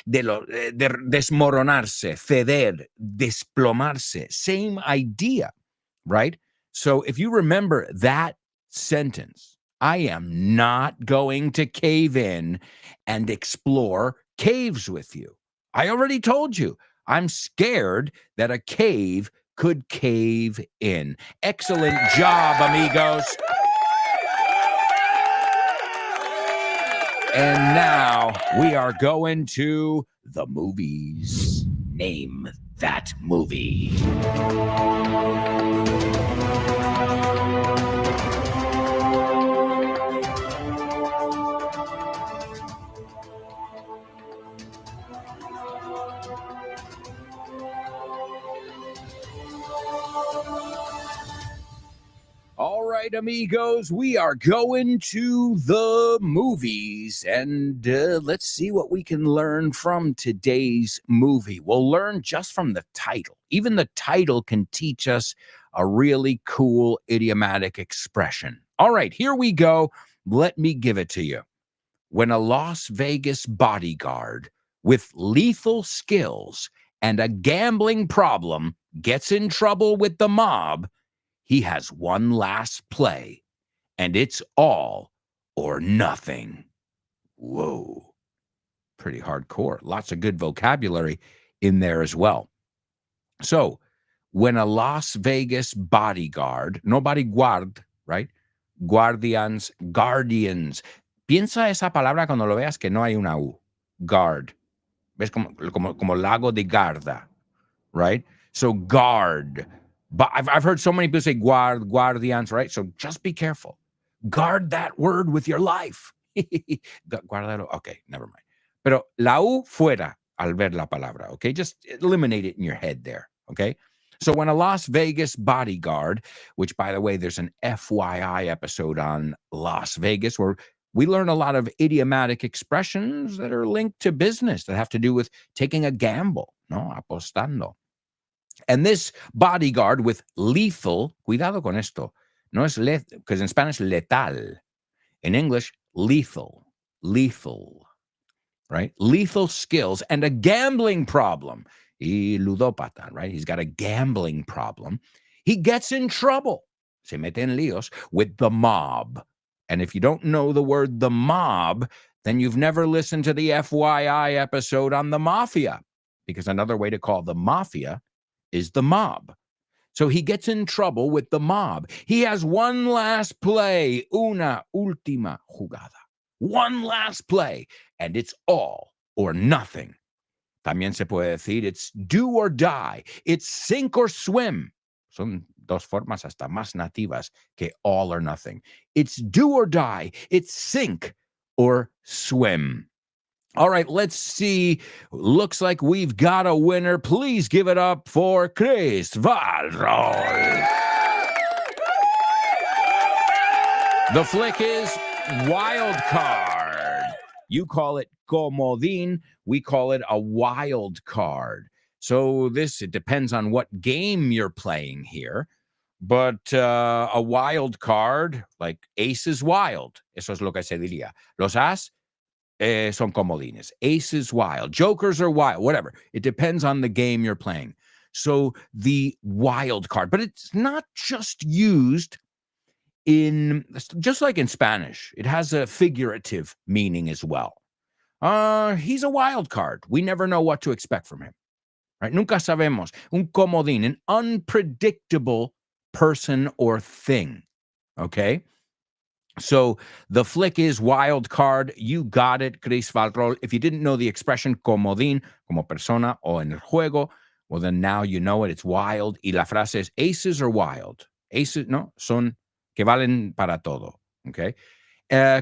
desmoronarse, ceder, desplomarse. Same idea, right? So if you remember that sentence, I am not going to cave in and explore caves with you. I already told you, I'm scared that a cave could cave in. Excellent job, amigos. And now we are going to the movies. Name that movie. All right, amigos, we are going to the movies, and let's see what we can learn from today's movie. We'll learn just from the title. Even the title can teach us a really cool idiomatic expression. All right, here we go. Let me give it to you. When a Las Vegas bodyguard with lethal skills and a gambling problem gets in trouble with the mob, he has one last play, and it's all or nothing. Whoa, pretty hardcore. Lots of good vocabulary in there as well. So, when a Las Vegas bodyguard, no bodyguard, right? Guardians. Piensa esa palabra cuando lo veas que no hay una U. Guard. ¿Ves como lago de Garda, right? So guard. But I've heard so many people say guardians, right? So just be careful. Guard that word with your life. Guardalo. Okay, never mind. Pero la U fuera al ver la palabra, okay? Just eliminate it in your head there, okay? So when a Las Vegas bodyguard, which by the way, there's an FYI episode on Las Vegas where we learn a lot of idiomatic expressions that are linked to business that have to do with taking a gamble, no? Apostando. And this bodyguard with lethal, cuidado con esto, no es lethal, because in Spanish, letal. In English, lethal, right? Lethal skills and a gambling problem. Y ludópata, right? He's got a gambling problem. He gets in trouble, se mete en líos, with the mob. And if you don't know the word the mob, then you've never listened to the FYI episode on the mafia, because another way to call the mafia is the mob. So he gets in trouble with the mob. He has one last play, una última jugada. One last play, and it's all or nothing. También se puede decir it's do or die. It's sink or swim. Son dos formas hasta más nativas que all or nothing. It's do or die. It's sink or swim. All right, let's see. Looks like we've got a winner. Please give it up for Chris Valrol. The flick is Wild Card. You call it comodín. We call it a wild card. So it depends on what game you're playing here. But a wild card, like ace is wild. Eso es lo que se diría. Los as son comodines. Ace is wild. Jokers are wild. Whatever. It depends on the game you're playing. So the wild card. But it's not just used just like in Spanish. It has a figurative meaning as well. He's a wild card. We never know what to expect from him. Right? Nunca sabemos. Un comodín, an unpredictable person or thing. Okay? So the flick is wild card. You got it, Chris Valrol. If you didn't know the expression comodín, como persona o en el juego, well, then now you know it. It's wild. Y la frase es, aces are wild. Aces, no, son que valen para todo. Okay?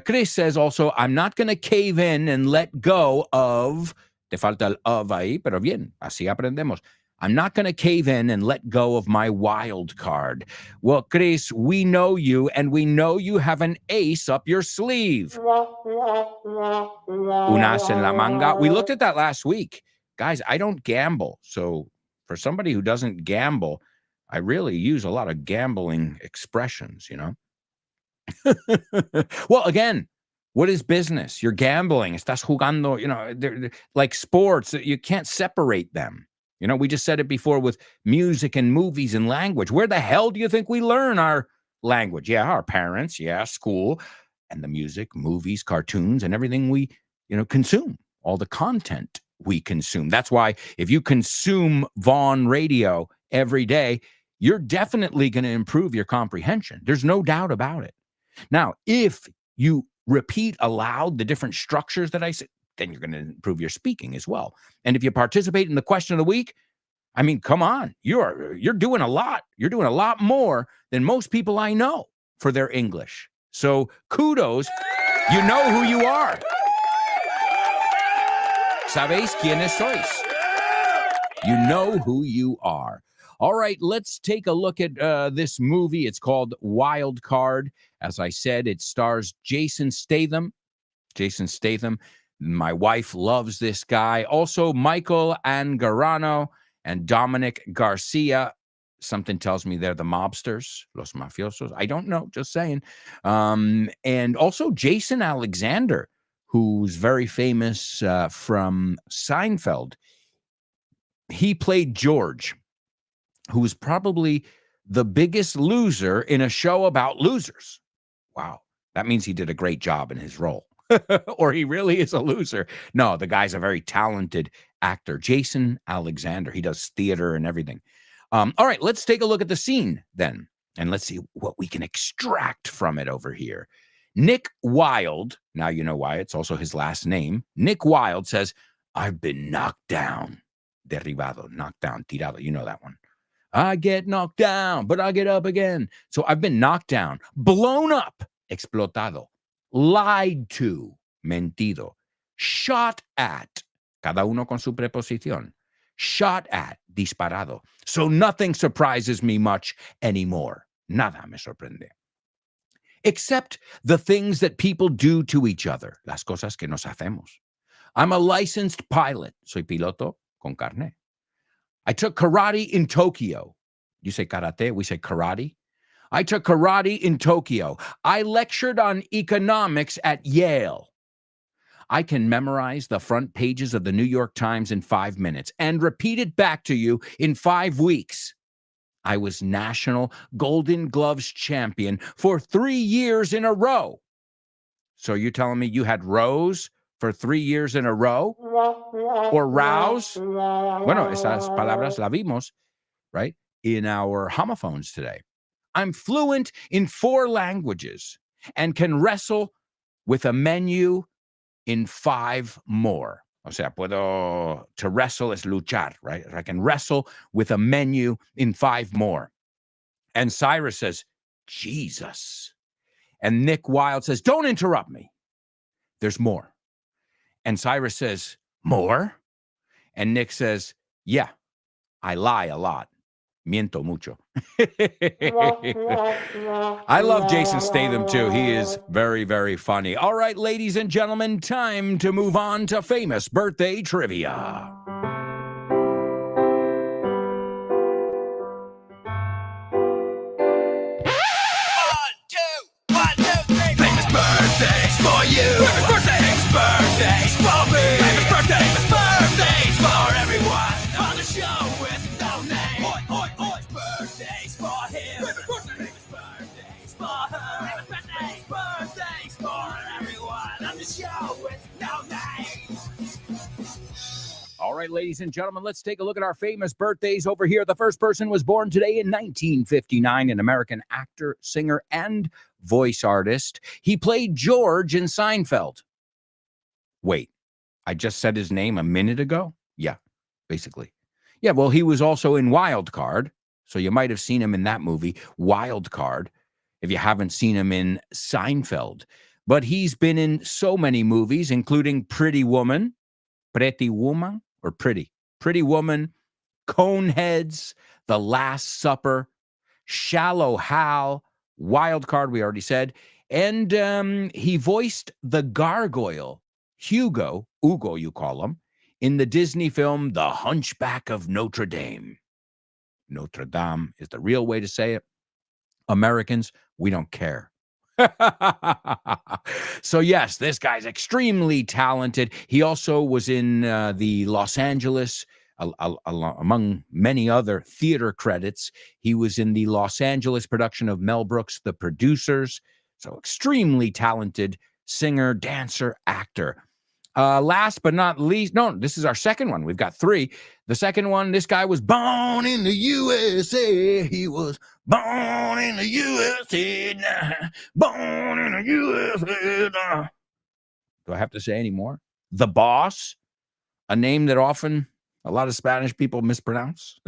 Chris says also, I'm not going to cave in and let go of, te falta el of ahí, pero bien, así aprendemos. I'm not going to cave in and let go of my wild card. Well, Chris, we know you, and we know you have an ace up your sleeve. Un as en la manga. We looked at that last week. Guys, I don't gamble. So for somebody who doesn't gamble, I really use a lot of gambling expressions, you know? Well, again, what is business? You're gambling. Estás jugando, you know, they're like sports. You can't separate them. You know, we just said it before with music and movies and language. Where the hell do you think we learn our language? Yeah, our parents. Yeah, school. And the music, movies, cartoons, and everything we, consume. All the content we consume. That's why if you consume Vaughn radio every day, you're definitely going to improve your comprehension. There's no doubt about it. Now, if you repeat aloud the different structures that I said, then you're going to improve your speaking as well. And if you participate in the question of the week, I mean, come on, you're doing a lot. You're doing a lot more than most people I know for their English. So kudos, you know who you are. Sabéis quiénes sois. You know who you are. All right, let's take a look at this movie. It's called Wild Card. As I said, it stars Jason Statham. Jason Statham. My wife loves this guy. Also, Michael Angarano and Dominic Garcia. Something tells me they're the mobsters, los mafiosos. I don't know, just saying. And also Jason Alexander, who's very famous from Seinfeld. He played George, who was probably the biggest loser in a show about losers. Wow. That means he did a great job in his role. Or he really is a loser. No, the guy's a very talented actor. Jason Alexander. He does theater and everything. All right, let's take a look at the scene then, and let's see what we can extract from it over here. Nick Wilde, now you know why, it's also his last name. Nick Wilde says, I've been knocked down. Derribado, knocked down, tirado. You know that one. I get knocked down, but I get up again. So I've been knocked down, blown up, explotado, lied to, mentido, shot at, cada uno con su preposición, shot at, disparado. So nothing surprises me much anymore. Nada me sorprende. Except the things that people do to each other, las cosas que nos hacemos. I'm a licensed pilot. Soy piloto con carné. I took karate in Tokyo. You say karate, we say karate. I took karate in Tokyo. I lectured on economics at Yale. I can memorize the front pages of the New York Times in 5 minutes and repeat it back to you in 5 weeks. I was National Golden Gloves champion for 3 years in a row. So you're telling me you had rows for 3 years in a row? Or rows? Bueno, esas palabras la vimos, right, in our homophones today. I'm fluent in 4 languages and can wrestle with a menu in 5 more. O sea, to wrestle es luchar, right? I can wrestle with a menu in 5 more. And Cyrus says, Jesus. And Nick Wilde says, don't interrupt me. There's more. And Cyrus says, more? And Nick says, yeah, I lie a lot. Miento mucho. I love Jason Statham too. He is very, very funny. All right, ladies and gentlemen, time to move on to famous birthday trivia. Famous birthdays for you. Famous birthdays for me. Famous birthdays for everyone on the show with no name. Oi, oi, oi. Birthdays for him. Famous birthdays for her. Famous birthdays for everyone on the show with no name. All right, ladies and gentlemen, let's take a look at our famous birthdays over here. The first person was born today in 1959, an American actor, singer, and voice artist. He played George in Seinfeld. Wait, I just said his name a minute ago? Yeah, basically. Yeah, well, he was also in Wild Card, so you might have seen him in that movie, Wild Card, if you haven't seen him in Seinfeld. But he's been in so many movies, including Pretty Woman, or Pretty Woman, Coneheads, The Last Supper, Shallow Hal, Wild Card, we already said, and he voiced the gargoyle, Ugo you call him, in the Disney film The Hunchback of Notre Dame. Notre Dame is the real way to say it. Americans, we don't care. So yes, this guy's extremely talented. He also was in the Los Angeles, among many other theater credits. He was in the Los Angeles production of Mel Brooks' The Producers. So extremely talented singer, dancer, actor. Last but not least, no, this is our second one. We've got 3. The second one, this guy was born in the USA. He was born in the USA. Born in the USA. Do I have to say any more? The Boss, a name that often a lot of Spanish people mispronounce.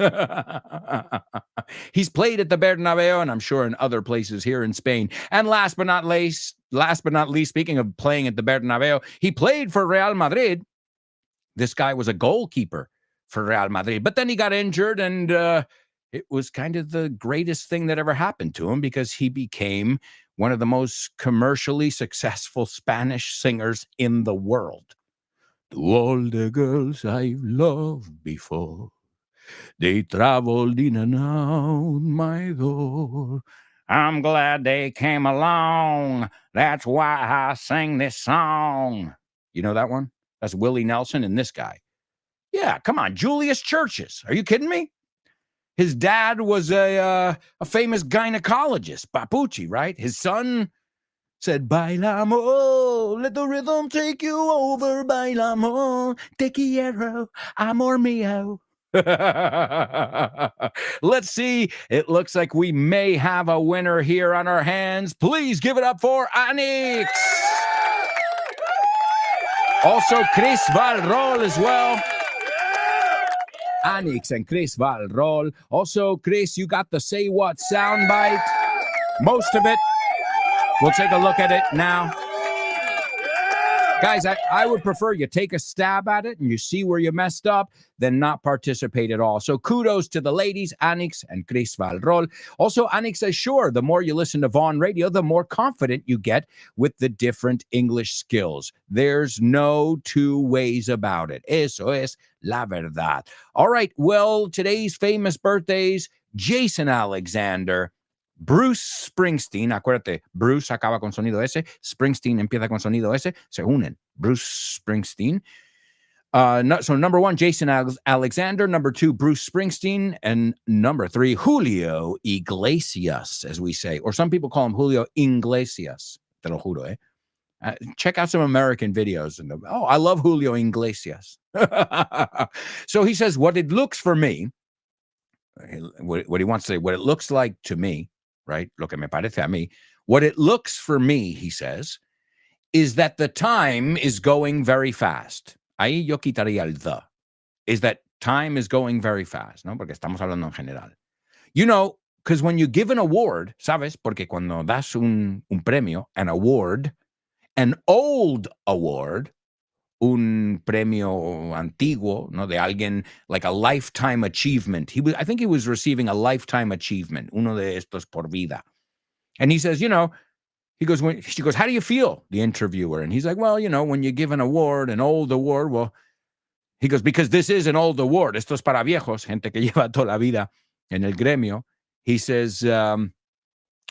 He's played at the Bernabeu, and I'm sure in other places here in Spain. And last but not least, speaking of playing at the Bernabeu, he played for Real Madrid. This guy was a goalkeeper for Real Madrid, but then he got injured and it was kind of the greatest thing that ever happened to him because he became one of the most commercially successful Spanish singers in the world. To all the girls I've loved before, they traveled in and out my door. I'm glad they came along. That's why I sing this song. You know that one? That's Willie Nelson and this guy. Yeah, come on, Julius Churches. Are you kidding me? His dad was a famous gynecologist, Papucci, right? His son said, Bailamo, let the rhythm take you over, Bailamo, te quiero, amor mío. Let's see. It looks like we may have a winner here on our hands. Please give it up for Anix. Also, Chris Valrol as well. Anix and Chris Valrol. Also, Chris, you got the Say What soundbite. Most of it. We'll take a look at it now. Guys, I would prefer you take a stab at it and you see where you messed up than not participate at all. So kudos to the ladies, Anix and Chris Valrol. Also, Anix says, sure, the more you listen to Vaughn Radio, the more confident you get with the different English skills. There's no two ways about it. Eso es la verdad. All right, well, today's famous birthdays, Jason Alexander, Bruce Springsteen, acuérdate, Bruce acaba con sonido S, Springsteen empieza con sonido S, se unen. Bruce Springsteen. So number 1, Jason Alexander. Number 2, Bruce Springsteen. And number 3, Julio Iglesias, as we say. Or some people call him Julio Iglesias. Te lo juro, eh? Check out some American videos. I love Julio Iglesias. So he says, what it looks for me, what he wants to say, what it looks like to me, right? Lo que me parece a mí. What it looks for me, he says, is that the time is going very fast. Ahí yo quitaría el the. Is that time is going very fast, ¿no? Porque estamos hablando en general. You know, because when you give an award, ¿sabes? Porque cuando das un premio, an award, an old award, un premio antiguo, ¿no? De alguien, like a lifetime achievement. I think he was receiving a lifetime achievement, uno de estos por vida. And he says, she goes, how do you feel? The interviewer. And he's like, well, when you give an award, an old award, well, he goes, because this is an old award. Esto es para viejos, gente que lleva toda la vida en el gremio. He says,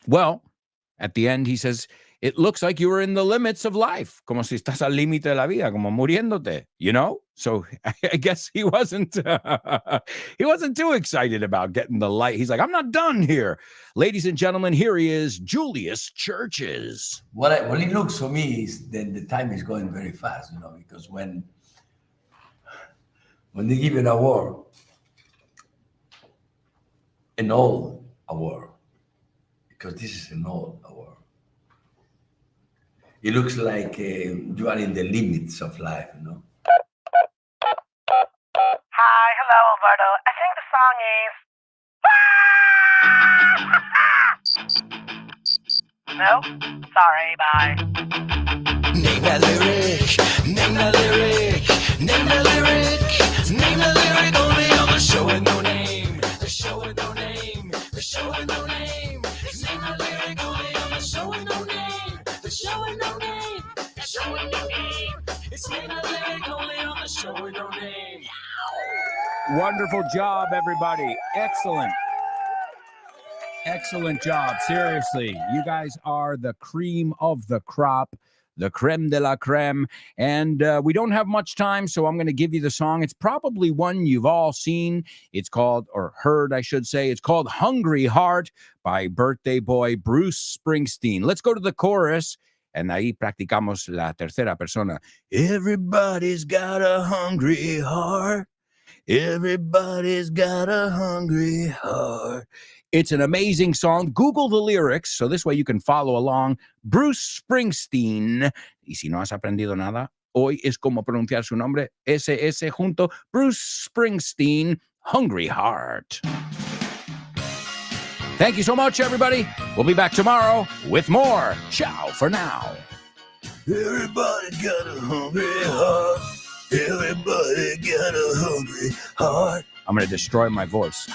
well, at the end, he says, it looks like you were in the limits of life, como si estás al límite de la vida, como muriéndote, So I guess he wasn't too excited about getting the light. He's like, I'm not done here. Ladies and gentlemen, here he is, Julius Churches. What it looks for me is that the time is going very fast, because when they give an award, an old award, because this is an old award, it looks like you are in the limits of life, Hi, hello, Alberto. I think the song is... No? Sorry, bye. Name that lyric, name that lyric, name that lyric, name that lyric only on the show with no name. The show with no name, the show with no name. Name that lyric only on the show with no name. The show with no name, the show with no name. It's name that lyric only on the show with no name. Wonderful job, everybody. Excellent. Excellent job. Seriously, you guys are the cream of the crop, the creme de la creme. And we don't have much time, so I'm going to give you the song. It's probably one you've all seen. It's called, or heard, I should say. It's called Hungry Heart by birthday boy Bruce Springsteen. Let's go to the chorus. And ahí practicamos la tercera persona. Everybody's got a hungry heart. Everybody's got a hungry heart. It's an amazing song. Google the lyrics, so this way you can follow along. Bruce Springsteen. Y si no has aprendido nada, hoy es como pronunciar su nombre. SS junto. Bruce Springsteen, Hungry Heart. Thank you so much, everybody. We'll be back tomorrow with more. Ciao for now. Everybody's got a hungry heart. Everybody got a hungry heart. I'm going to destroy my voice.